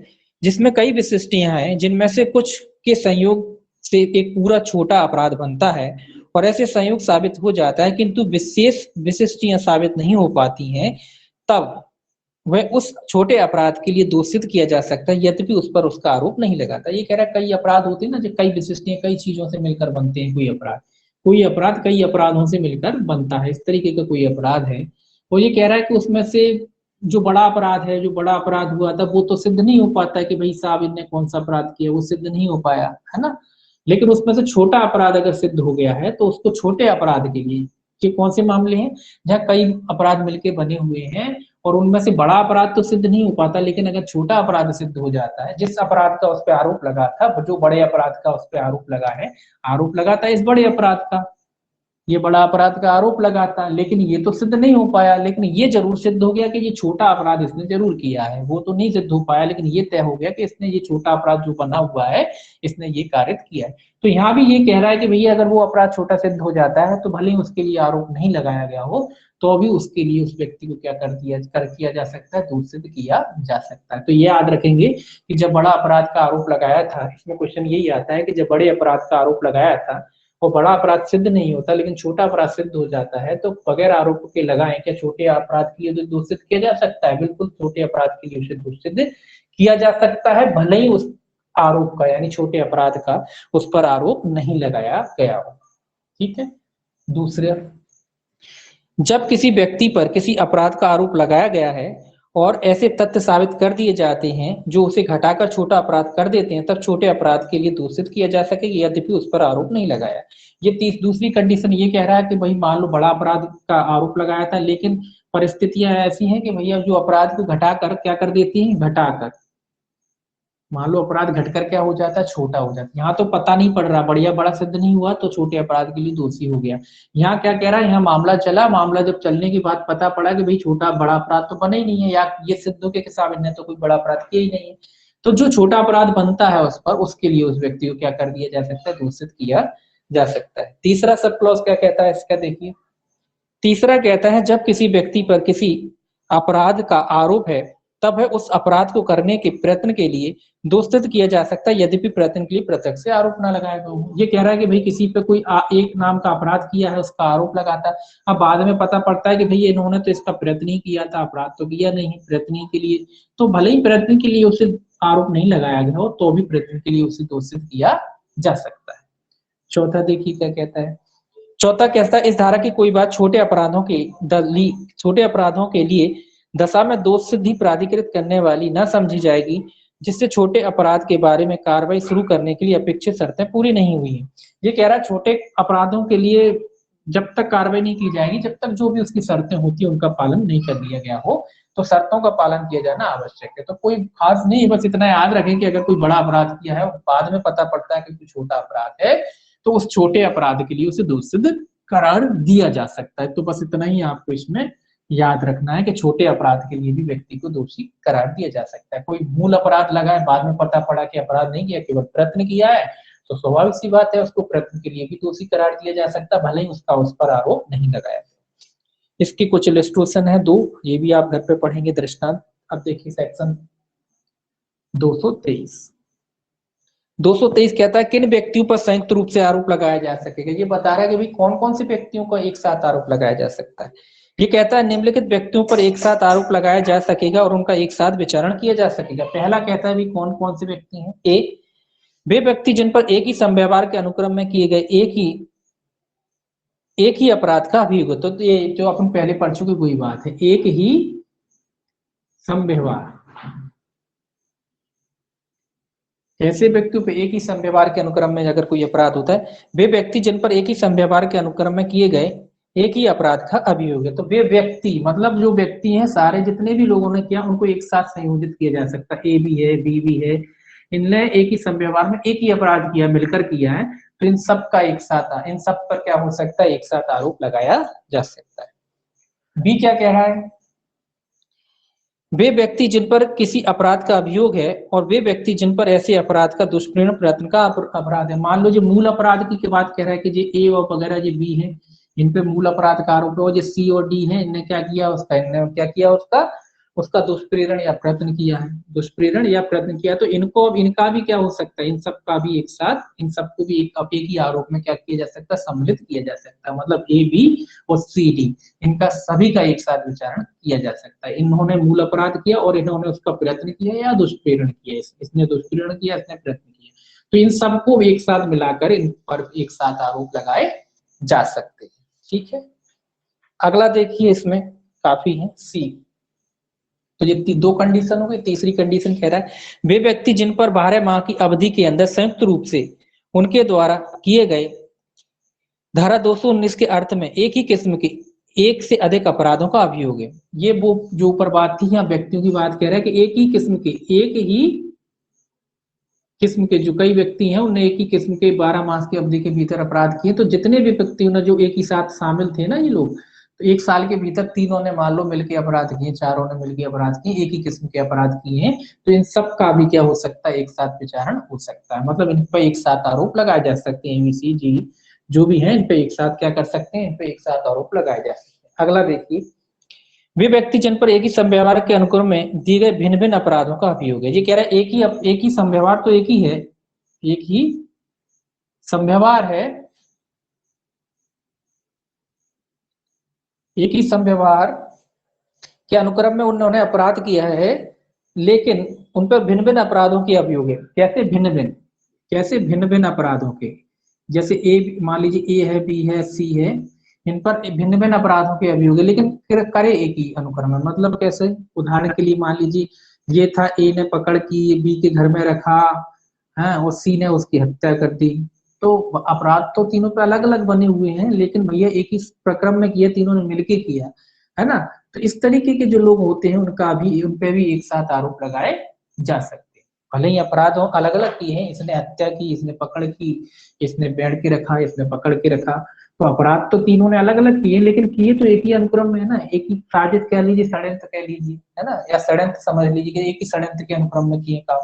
जिसमें कई विशिष्टियां हैं, जिनमें से कुछ के संयोग से एक पूरा छोटा अपराध बनता है और ऐसे संयोग साबित हो जाता है किंतु विशेष विशिष्टियां साबित नहीं हो पाती हैं, तब वह उस छोटे अपराध के लिए दोषित किया जा सकता है यद्यपि उस पर उसका आरोप नहीं लगाता। ये कह रहा है कई अपराध होते हैं ना, जो कई विशिष्टियां कई चीजों से मिलकर बनते हैं। कोई अपराध कई अपराधों से मिलकर बनता है, इस तरीके का कोई अपराध है। वो ये कह रहा है कि उसमें से जो बड़ा अपराध है, जो बड़ा अपराध हुआ था वो तो सिद्ध नहीं हो पाता है कि भाई साहब इनने कौन सा अपराध किया, वो सिद्ध नहीं हो पाया है ना। लेकिन उसमें से छोटा अपराध अगर सिद्ध हो गया है तो उसको छोटे अपराध के लिए, कि कौन से मामले हैं जहाँ कई अपराध मिलके बने हुए हैं और उनमें से बड़ा अपराध तो सिद्ध नहीं हो पाता, लेकिन अगर छोटा अपराध सिद्ध हो जाता है, जिस अपराध का उस पर आरोप लगा था, जो बड़े अपराध का उस पर आरोप लगा है, आरोप लगा था इस बड़े अपराध का, ये बड़ा अपराध का आरोप लगाता, लेकिन ये तो सिद्ध नहीं हो पाया, लेकिन ये जरूर सिद्ध हो गया कि ये छोटा अपराध इसने जरूर किया है। वो तो नहीं सिद्ध हो पाया, लेकिन ये तय हो गया कि इसने ये छोटा अपराध जो बना हुआ है इसने ये कार्य किया है। तो यहाँ भी ये कह रहा है कि भैया अगर वो अपराध छोटा सिद्ध हो जाता है तो भले ही उसके लिए आरोप नहीं लगाया गया हो, तो अभी उसके लिए उस व्यक्ति को क्या किया जा सकता है, दोषित किया जा सकता है। तो ये याद रखेंगे कि जब बड़ा अपराध का आरोप लगाया था, इसमें क्वेश्चन यही आता है कि जब बड़े अपराध का आरोप लगाया था वो बड़ा अपराध सिद्ध नहीं होता लेकिन छोटा अपराध सिद्ध हो जाता है, तो बगैर आरोप के लगाएं क्या छोटे अपराध के लिए दोषित किया जा सकता है? बिल्कुल, छोटे अपराध के लिए उसे दोषित किया जा सकता है, भले ही उस आरोप का यानी छोटे अपराध का उस पर आरोप नहीं लगाया गया हो। ठीक है। दूसरे, जब किसी व्यक्ति पर किसी अपराध का आरोप लगाया गया है और ऐसे तथ्य साबित कर दिए जाते हैं जो उसे घटाकर छोटा अपराध कर देते हैं, तब छोटे अपराध के लिए दोषित किया जा सकेगा यद्यपि उस पर आरोप नहीं लगाया। ये दूसरी कंडीशन ये कह रहा है कि भाई मान लो बड़ा अपराध का आरोप लगाया था, लेकिन परिस्थितियां ऐसी हैं कि भैया जो अपराध को घटाकर क्या कर देती है, घटाकर मान लो अपराध घटकर क्या हो जाता है, छोटा हो जाता है। यहाँ तो पता नहीं पड़ रहा, बढ़िया बड़ा सिद्ध नहीं हुआ तो छोटे अपराध के लिए दोषी हो गया। यहाँ क्या कह रहा है, यहाँ मामला चला, मामला जब चलने के बाद पता पड़ा कि भाई छोटा बड़ा अपराध तो बना ही नहीं है, या ये सिद्ध हो के साहब इन्हें तो कोई बड़ा अपराध किया ही नहीं है, तो जो छोटा अपराध बनता है उस पर, उसके लिए उस व्यक्ति को क्या कर दिया जा सकता है, दूषित किया जा सकता है। तीसरा सब क्लॉज क्या कहता है इसका, देखिए तीसरा कहता है जब किसी व्यक्ति पर किसी अपराध का आरोप है तब है उस अपराध को करने के प्रयत्न के लिए दोषित किया जा सकता है यद्यपि प्रयत्न के लिए प्रत्यक्ष से आरोप ना लगाया गया हो। ये कह रहा है कि भाई किसी पे कोई एक नाम का अपराध किया है, उसका आरोप लगाता है, अब बाद में पता पड़ता है कि भाई इन्होंने तो इसका प्रयत्न ही किया था, अपराध तो किया नहीं प्रयत्न के लिए, तो भले ही प्रयत्न के लिए उसे आरोप नहीं लगाया गया हो तो भी प्रयत्न के लिए उसे दोषित किया जा सकता है। चौथा देखिए क्या कहता है। चौथा कहता है इस धारा की कोई बात छोटे अपराधों के लिए दशा में दोष सिद्धि प्राधिकृत करने वाली न समझी जाएगी जिससे छोटे अपराध के बारे में कार्रवाई शुरू करने के लिए अपेक्षित शर्तें पूरी नहीं हुई हैं। ये कह रहा है छोटे अपराधों के लिए जब तक कार्रवाई नहीं की जाएगी, जब तक जो भी उसकी शर्तें होती है उनका पालन नहीं कर लिया गया हो, तो शर्तों का पालन किया जाना आवश्यक है। तो कोई खास नहीं है, बस इतना याद रखें कि अगर कोई बड़ा अपराध किया है और बाद में पता पड़ता है कि कोई छोटा अपराध है, तो उस छोटे अपराध के लिए उसे दोष सिद्ध करार दिया जा सकता है। तो बस इतना ही आपको इसमें याद रखना है कि छोटे अपराध के लिए भी व्यक्ति को दोषी करार दिया जा सकता है। कोई मूल अपराध लगा है, बाद में पता पड़ा कि अपराध नहीं किया, केवल प्रयत्न किया है, तो स्वाभाविक सी बात है उसको प्रयत्न के लिए भी दोषी करार दिया जा सकता है, भले ही उसका उस पर आरोप नहीं लगाया। इसकी कुछ इलस्ट्रेशन है 2, ये भी आप घर पे पढ़ेंगे दृष्टांत। अब देखिए सेक्शन 223 कहता है किन व्यक्तियों पर संयुक्त रूप से आरोप लगाया जा सकेगा। ये बता रहा है कि भाई कौन कौन से व्यक्तियों को एक साथ आरोप लगाया जा सकता है। ये कहता है निम्नलिखित व्यक्तियों पर एक साथ आरोप लगाया जा सकेगा और उनका एक साथ विचारण किया जा सकेगा। पहला कहता है भाई कौन कौन से व्यक्ति हैं। ए, वे व्यक्ति जिन पर एक ही समव्यवहार के अनुक्रम में किए गए एक ही अपराध का अभियोग है। तो ये जो अपन पहले पढ़ चुके वही बात है, एक ही समव्यवहार, ऐसे व्यक्तियों पर एक ही समव्यवहार के अनुक्रम में अगर कोई अपराध होता है, वे व्यक्ति जिन पर एक ही समव्यवहार के अनुक्रम में किए गए एक ही अपराध का अभियोग है। तो वे व्यक्ति मतलब जो व्यक्ति हैं सारे जितने भी लोगों ने किया उनको एक साथ संयोजित किया जा सकता है। ए भी है, बी भी है, इनने एक ही समव्यवहार में एक ही अपराध किया, मिलकर किया है, तो इन सब का एक साथ, इन सब पर क्या हो सकता है, एक साथ आरोप लगाया जा सकता है। बी क्या कह रहा है, वे व्यक्ति जिन पर किसी अपराध का अभियोग है और वे व्यक्ति जिन पर ऐसे अपराध का दुष्प्रेरण प्रयत्न का अपराध है। मान लो जो मूल अपराध की बात कह रहा है कि ये ए और वगैरह ये बी है, इन पे मूल अपराध का आरोप हो, जो सी और डी है, इनने क्या किया, उसका दुष्प्रेरण या प्रयत्न किया है, दुष्प्रेरण या प्रयत्न किया, तो इनका भी क्या हो सकता है, इन सब का भी एक साथ, इन सबको भी एक ही आरोप में क्या किया जा सकता है, सम्मिलित किया जा सकता है। मतलब ए बी और सी डी, इनका सभी का एक साथ विचारण किया जा सकता है। इन्होंने मूल अपराध किया और इन्होंने उसका प्रयत्न किया या दुष्प्रेरण किया, इसने दुष्प्रेरण किया, इसने प्रयत्न किया, तो इन सबको एक साथ मिलाकर इन पर एक साथ आरोप लगाए जा सकते हैं। ठीक है, अगला देखिए, इसमें काफी है सी। तो ये 2 कंडीशन हो गई। तीसरी कंडीशन कह रहा है वे व्यक्ति जिन पर 12 माह की अवधि के अंदर संयुक्त रूप से उनके द्वारा किए गए धारा 219 के अर्थ में एक ही किस्म के एक से अधिक अपराधों का अभियोग है। ये वो जो ऊपर बात थी, यहाँ व्यक्तियों की बात कह रहा है कि एक ही किस्म के जो कई व्यक्ति हैं उन्हें एक ही किस्म के 12 मास की अवधि के भीतर अपराध किए। तो जितने भी व्यक्ति ने जो एक ही साथ शामिल थे ना ये लोग, तो 1 साल के भीतर तीनों ने मान लो मिलकर अपराध किए, चारों ने मिलकर अपराध किए, एक ही किस्म के अपराध किए हैं, तो इन सब का भी क्या हो सकता है, एक साथ विचारण हो सकता है। मतलब इन पर एक साथ आरोप लगाए जा सकते हैं। एमसी जी जो भी है इन पे एक साथ क्या कर सकते हैं, इन पे एक साथ आरोप लगाए जा सकते हैं। अगला देखिए, वे व्यक्ति जिन पर एक ही समव्यवहार के अनुक्रम में दिए गए भिन्न भिन्न अपराधों का अभियोग है। ये कह रहा है एक ही समव्यवहार तो एक ही है, एक ही समव्यवहार है, एक ही समव्यवहार के अनुक्रम में उन्होंने अपराध किया है, लेकिन उन पर भिन्न भिन्न अपराधों के अभियोग है। कैसे भिन्न भिन्न अपराधों के, जैसे ए मान लीजिए ए है, बी है, सी है, इन पर भिन्न भिन्न अपराधों के अभियोग है, लेकिन फिर करे एक ही अनुक्रम में। मतलब कैसे, उदाहरण के लिए मान लीजिए ये था, ए ने पकड़ की बी के घर में रखा है और सी ने उसकी हत्या कर दी। तो अपराध तो तीनों पे अलग अलग बने हुए हैं, लेकिन भैया एक ही प्रक्रम में किया, तीनों ने मिलके किया है ना। तो इस तरीके के जो लोग होते हैं उन पे भी एक साथ आरोप लगाए जा सकते हैं, भले ही अपराध अलग अलग किए हैं, इसने हत्या की, इसने पकड़ की, इसने बैठ के रखा, इसने पकड़ के रखा, तो अपराध तो तीनों ने अलग अलग किए, लेकिन किए तो एक ही अनुक्रम में है ना, एक ही साजिश कह लीजिए, षड्यंत्र कह लीजिए, है ना, या षड्यंत्र समझ लीजिए कि एक ही षड्यंत्र के अनुक्रम में किए काम।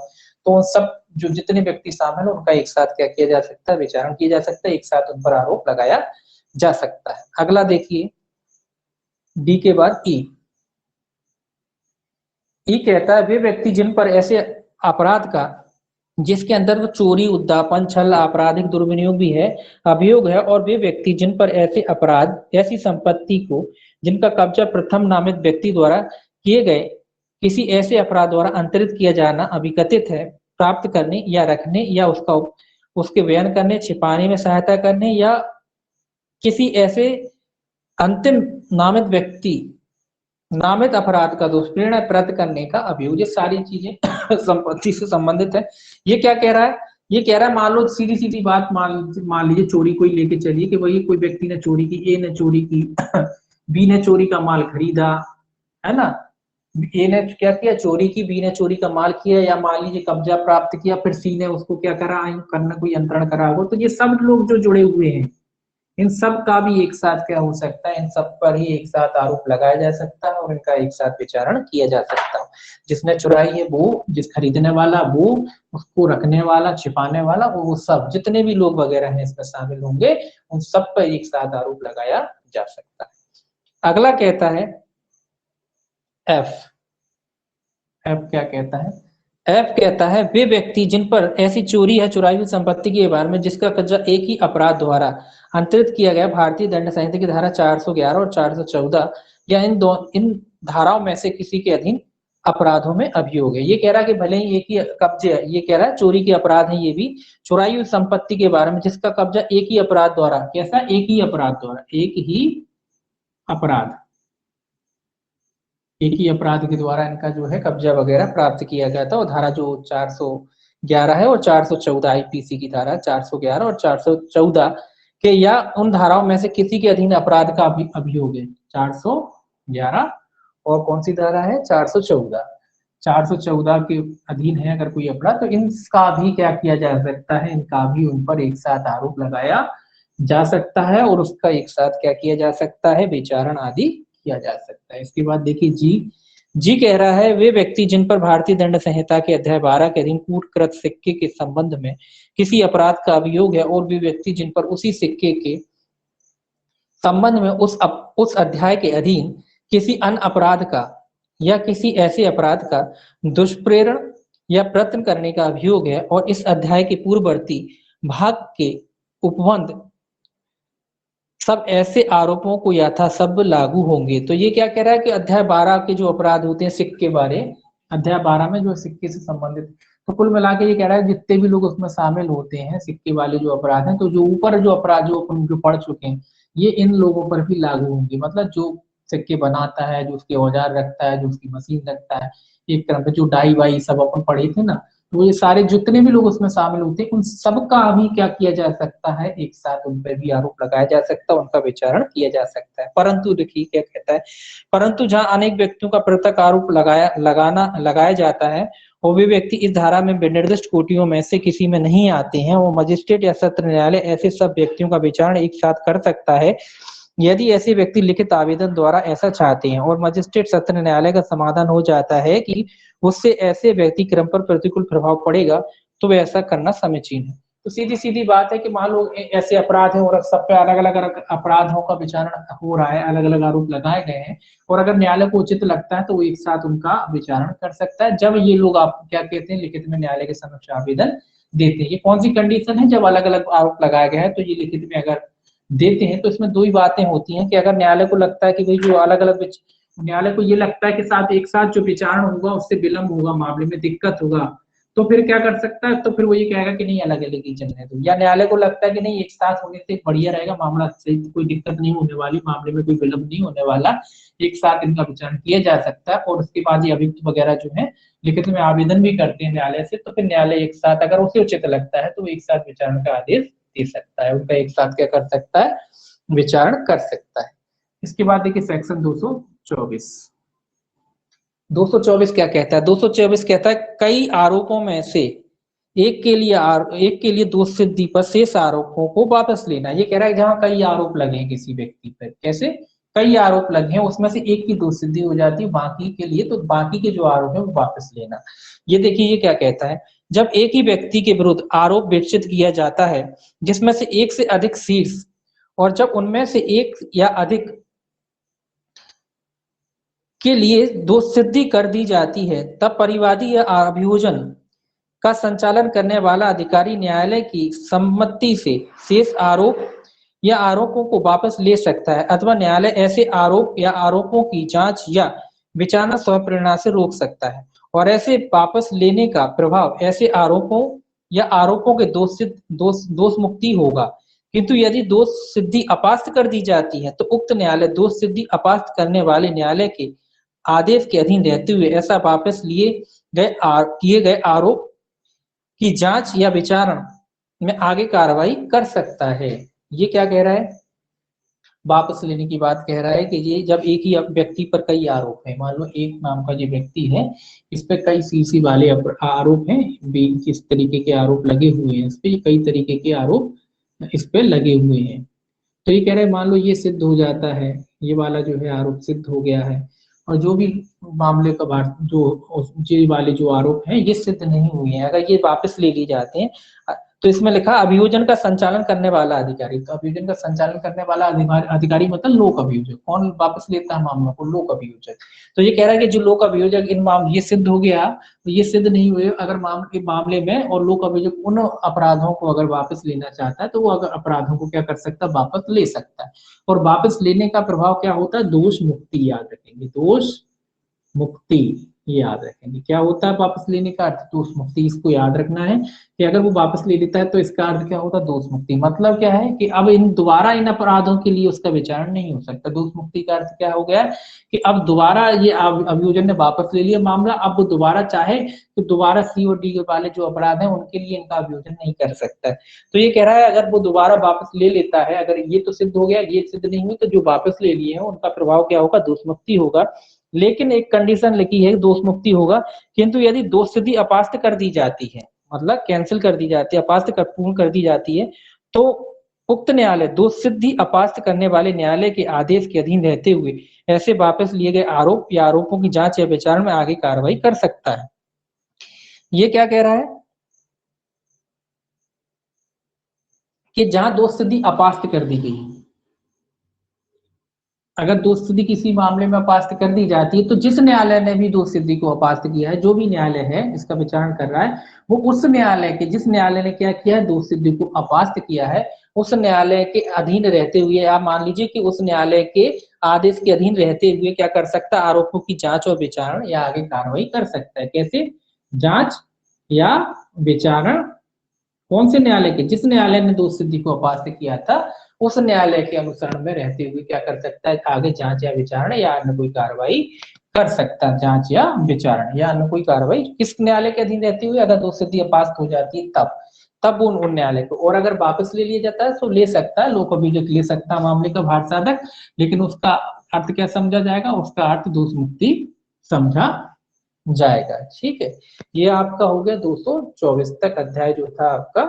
तो सब जो जितने व्यक्ति शामिल है उनका एक साथ क्या किया जा सकता है, विचारण किया जा सकता है, एक साथ उन पर आरोप लगाया जा सकता है। अगला देखिए, डी के बाद ई कहता है वे व्यक्ति जिन पर ऐसे अपराध का जिसके अंदर वो चोरी, उद्दापन, छल, आपराधिक दुर्विनियोग भी है, अभियोग है, और वे व्यक्ति जिन पर ऐसे अपराध, ऐसी संपत्ति को जिनका कब्जा प्रथम नामित व्यक्ति द्वारा किए गए किसी ऐसे अपराध द्वारा अंतरित किया जाना अभिकथित है, प्राप्त करने या रखने या उसके बयान करने, छिपाने में सहायता करने या किसी ऐसे अंतिम नामित व्यक्ति नामित अपराध का दुष्प्रेरणा प्राप्त करने का अभियोग। ये सारी चीजें संपत्ति से संबंधित है। ये क्या कह रहा है? ये कह रहा है, मान लो सीधी सीधी बात, मान लीजिए चोरी कोई लेके चलिए कि भाई कोई व्यक्ति ने चोरी की, ए ने चोरी की, बी ने चोरी का माल खरीदा, है ना, ए ने क्या किया, चोरी की, बी ने चोरी का माल किया, या मान लीजिए कब्जा प्राप्त किया, फिर सी ने उसको क्या करा, करना कोई यंत्रण करा हो। तो ये सब लोग जो जुड़े हुए हैं, इन सब का भी एक साथ क्या हो सकता है, इन सब पर ही एक साथ आरोप लगाया जा सकता है और इनका एक साथ विचारण किया जा सकता है। जिसने चुराई है वो, जिस खरीदने वाला वो, उसको रखने वाला, छिपाने वाला, वो सब जितने भी लोग वगैरह हैं इसमें शामिल होंगे, उन सब पर एक साथ आरोप लगाया जा सकता है। अगला कहता है एफ। एफ क्या कहता है? एफ कहता है वे व्यक्ति जिन पर ऐसी चोरी या चुराई हुई संपत्ति के बारे में जिसका कब्जा एक ही अपराध द्वारा अंतरित किया गया भारतीय दंड संहिता की धारा 411 और 414 या इन धाराओं में से किसी के अधीन अपराधों में अभियोग है। ये कह रहा है कि भले ही एक ही कब्जे, ये कह रहा है चोरी के अपराध है, ये भी चुराई हुई संपत्ति के बारे में जिसका कब्जा एक ही अपराध द्वारा, कैसा, एक ही अपराध द्वारा, एक ही अपराध, एक ही अपराध के द्वारा इनका जो है कब्जा वगैरह प्राप्त किया गया था। और धारा जो 411 है और 414 आईपीसी की धारा 411 और 414 के या उन धाराओं में से किसी के अधीन अपराध का अभियोग है। 411 और कौन सी धारा है, 414, 414 के अधीन है अगर कोई अपराध, तो इनका भी क्या किया जा सकता है, इनका भी उन पर एक साथ आरोप लगाया जा सकता है और उसका एक साथ क्या किया जा सकता है, विचारण आदि किया जा सकता है। इसके बाद देखिए जी कह रहा है वे व्यक्ति जिन पर भारतीय दंड संहिता के अध्याय 12 के अधीन कूटकृत सिक्के के संबंध में किसी अपराध का अभियोग है और वे व्यक्ति जिन पर उसी सिक्के के संबंध में उस अध्याय के अधीन किसी अन्य अपराध का या किसी ऐसे अपराध का दुष्प्रेरण या प्रयत्न करने का अभियोग है और इस अध्याय के पूर्ववर्ती भाग के उपबंध सब ऐसे आरोपों को यथा सब लागू होंगे। तो ये क्या कह रहा है कि अध्याय 12 के जो अपराध होते हैं सिक्के बारे, अध्याय 12 में जो सिक्के से संबंधित, तो कुल मिला के ये कह रहा है जितने भी लोग उसमें शामिल होते हैं सिक्के वाले जो अपराध हैं, तो जो ऊपर जो अपराध जो अपन जो पढ़ चुके हैं ये इन लोगों पर भी लागू होंगे। मतलब जो सिक्के बनाता है, जो उसके औजार रखता है, जो उसकी मशीन रखता है, एक तरह से जो डाई वाई सब अपन पढ़े थे ना, तो ये सारे जितने भी लोग उसमें शामिल होते हैं उन सबका भी क्या किया जा सकता है, एक साथ उन पर भी आरोप लगाया जा सकता है, उनका विचारण किया जा सकता है। परंतु देखिए क्या कहता है, परंतु जहां अनेक व्यक्तियों का पृथक आरोप लगाया जाता है और वे व्यक्ति इस धारा में निर्दिष्ट कोटियों में से किसी में नहीं आते हैं, वो मजिस्ट्रेट या सत्र न्यायालय ऐसे सब व्यक्तियों का विचारण एक साथ कर सकता है यदि ऐसे व्यक्ति लिखित आवेदन द्वारा ऐसा चाहते हैं और मजिस्ट्रेट सत्र न्यायालय का समाधान हो जाता है कि उससे ऐसे व्यक्ति क्रम पर प्रतिकूल प्रभाव पड़ेगा तो वे ऐसा करना समीचीन है। तो सीधी सीधी बात है कि मान लो ऐसे अपराध हैं और सब पे अलग अलग अपराधों का विचारण हो रहा है, अलग अलग आरोप लगाए गए हैं और अगर न्यायालय को उचित लगता है तो वो एक साथ उनका विचारण कर सकता है जब ये लोग आप क्या कहते हैं लिखित में न्यायालय के समक्ष आवेदन देते हैं। ये कौन सी कंडीशन है, जब अलग अलग आरोप लगाया गया है तो ये लिखित में अगर देते हैं तो इसमें दो ही बातें होती हैं कि अगर न्यायालय को लगता है कि भाई जो अलग अलग, न्यायालय को ये लगता है कि साथ एक साथ जो विचारण होगा उससे विलंब होगा, मामले में दिक्कत होगा, तो फिर क्या कर सकता है, तो फिर वो ये कहेगा कि नहीं अलग अलग ही चलने दो। या न्यायालय को लगता है कि नहीं एक साथ होने से बढ़िया रहेगा, मामला सही, कोई दिक्कत नहीं होने वाली, मामले में कोई विलंब नहीं होने वाला, एक साथ इनका विचारण किया जा सकता है और उसके बाद ये अभियुक्त वगैरह जो है लिखित में आवेदन भी करते हैं न्यायालय से, तो फिर न्यायालय एक साथ अगर उसे उचित लगता है तो एक साथ विचारण का आदेश दे सकता है, उनका एक साथ क्या कर सकता है, विचारण कर सकता है। इसके बाद देखिए सेक्शन 224 क्या कहता है। 224 कहता है कई आरोपों में से एक के लिए दोष सिद्धि पर शेष आरोपों को वापस लेना। ये कह रहा है जहां कई आरोप लगे हैं किसी व्यक्ति पर, कैसे कई आरोप लगे हैं उसमें से एक की दोष सिद्धि हो जाती है बाकी के लिए, तो बाकी के जो आरोप है वो वापस लेना। ये देखिए ये क्या कहता है, जब एक ही व्यक्ति के विरुद्ध आरोप विकसित किया जाता है जिसमें से एक से अधिक शीर्ष और जब उनमें से एक या अधिक के लिए दोष सिद्धि कर दी जाती है तब परिवादी या अभियोजन का संचालन करने वाला अधिकारी न्यायालय की सम्मति से शेष आरोप या आरोपों को वापस ले सकता है अथवा न्यायालय ऐसे आरोप या आरोपों की जांच या विचारणा स्वप्रेरणा से रोक सकता है और ऐसे वापस लेने का प्रभाव ऐसे आरोपों या आरोपों के दोष मुक्ति होगा। किंतु यदि दोष सिद्धि अपास्त कर दी जाती है तो उक्त न्यायालय दोष सिद्धि अपास्त करने वाले न्यायालय के आदेश के अधीन रहते हुए ऐसा वापस किए गए आरोप की जांच या विचारण में आगे कार्रवाई कर सकता है। ये क्या कह रहा है, वापस लेने की बात कह रहा है कि ये जब एक ही व्यक्ति पर कई आरोप है, मान लो एक नाम का जो व्यक्ति है इस पे कई सीसी वाले आरोप हैं, किस तरीके के आरोप लगे हुए हैं, इस पे कई तरीके के आरोप इस पे लगे हुए हैं। तो ये कह रहे हैं मान लो ये सिद्ध हो जाता है, ये वाला जो है आरोप सिद्ध हो गया है और जो भी मामले का जो ये वाले जो आरोप हैं ये सिद्ध नहीं हुए हैं, अगर ये वापस ले लिए जाते हैं तो इसमें लिखा अभियोजन का संचालन करने वाला अधिकारी। तो अभियोजन का संचालन करने वाला अधिकारी मतलब लोक अभियोजक। कौन वापस लेता है मामलों को, लोक अभियोजक। तो ये कह रहा है कि जो लोक अभियोजक इन मामले ये सिद्ध हो गया तो ये सिद्ध नहीं हुए अगर मामले में, और लोक अभियोजक उन अपराधों को अगर वापस लेना चाहता है तो वो अगर अपराधों को क्या कर सकता है, वापस ले सकता है। और वापस लेने का प्रभाव क्या होता है, दोष मुक्ति। याद रखेंगे, दोष मुक्ति याद रखेंगे। क्या होता है वापस लेने का अर्थ, दोष मुक्ति। इसको याद रखना है कि अगर वो वापस ले लेता है तो इसका अर्थ क्या होता है, दोष मुक्ति। मतलब क्या है कि अब दोबारा इन अपराधों के लिए उसका विचारण नहीं हो सकता। दोष मुक्ति का अर्थ क्या हो गया कि अब दोबारा ये अभियोजन ने वापस ले लिया मामला, अब वो दोबारा चाहे तो दोबारा सी और डी वाले जो अपराध है उनके लिए इनका अभियोजन नहीं कर सकता है। तो ये कह रहा है अगर वो दोबारा वापस ले लेता है, अगर ये तो सिद्ध हो गया, ये सिद्ध नहीं हुई, तो जो वापस ले लिए हैं उनका प्रभाव क्या होगा, दोष मुक्ति होगा। लेकिन एक कंडीशन लिखी है, दोष मुक्ति होगा किंतु यदि दोष सिद्धि अपास्त कर दी जाती है, मतलब कैंसिल कर दी जाती है, पूर्ण कर दी जाती है, तो उक्त न्यायालय दोष सिद्धि अपास्त करने वाले न्यायालय के आदेश के अधीन रहते हुए ऐसे वापस लिए गए आरोप या आरोपों की जांच या विचारण में आगे कार्रवाई कर सकता है। ये क्या कह रहा है कि जहां दोष सिद्धि अपास्त कर दी गई, अगर दोष सिद्धि किसी मामले में अपास्त कर दी जाती है तो जिस न्यायालय ने भी दोष सिद्धि को अपास्त किया है, जो भी न्यायालय है इसका विचारण कर रहा है, वो उस न्यायालय के, जिस न्यायालय ने क्या किया है, दोष सिद्धि को अपास्त किया है, उस न्यायालय के अधीन रहते हुए, आप मान लीजिए कि उस न्यायालय के आदेश के अधीन रहते हुए क्या कर सकता है, आरोपों की जांच और विचारण या आगे कार्रवाई कर सकता है। कैसे, जांच या विचारण कौन से न्यायालय के, जिस न्यायालय ने दोष सिद्धि को अपास्त किया था उस न्यायालय के अनुसरण में रहते हुए क्या कर सकता है, आगे जांच या विचारण या अन्य कोई कार्रवाई कर सकता है। जांच या विचारण या अन्य कोई कार्रवाई किस न्यायालय के अधीन रहती हुई, अगर दोष सिद्धि अपास्त हो जाती है तब उन न्यायालय को, और अगर वापस ले लिया जाता है तो ले सकता है, लोक अभियोजक ले सकता है मामले का भार साधक, लेकिन उसका अर्थ क्या समझा जाएगा, उसका अर्थ दोष मुक्ति समझा जाएगा। ठीक है, ये आपका हो गया 224 तक अध्याय जो था आपका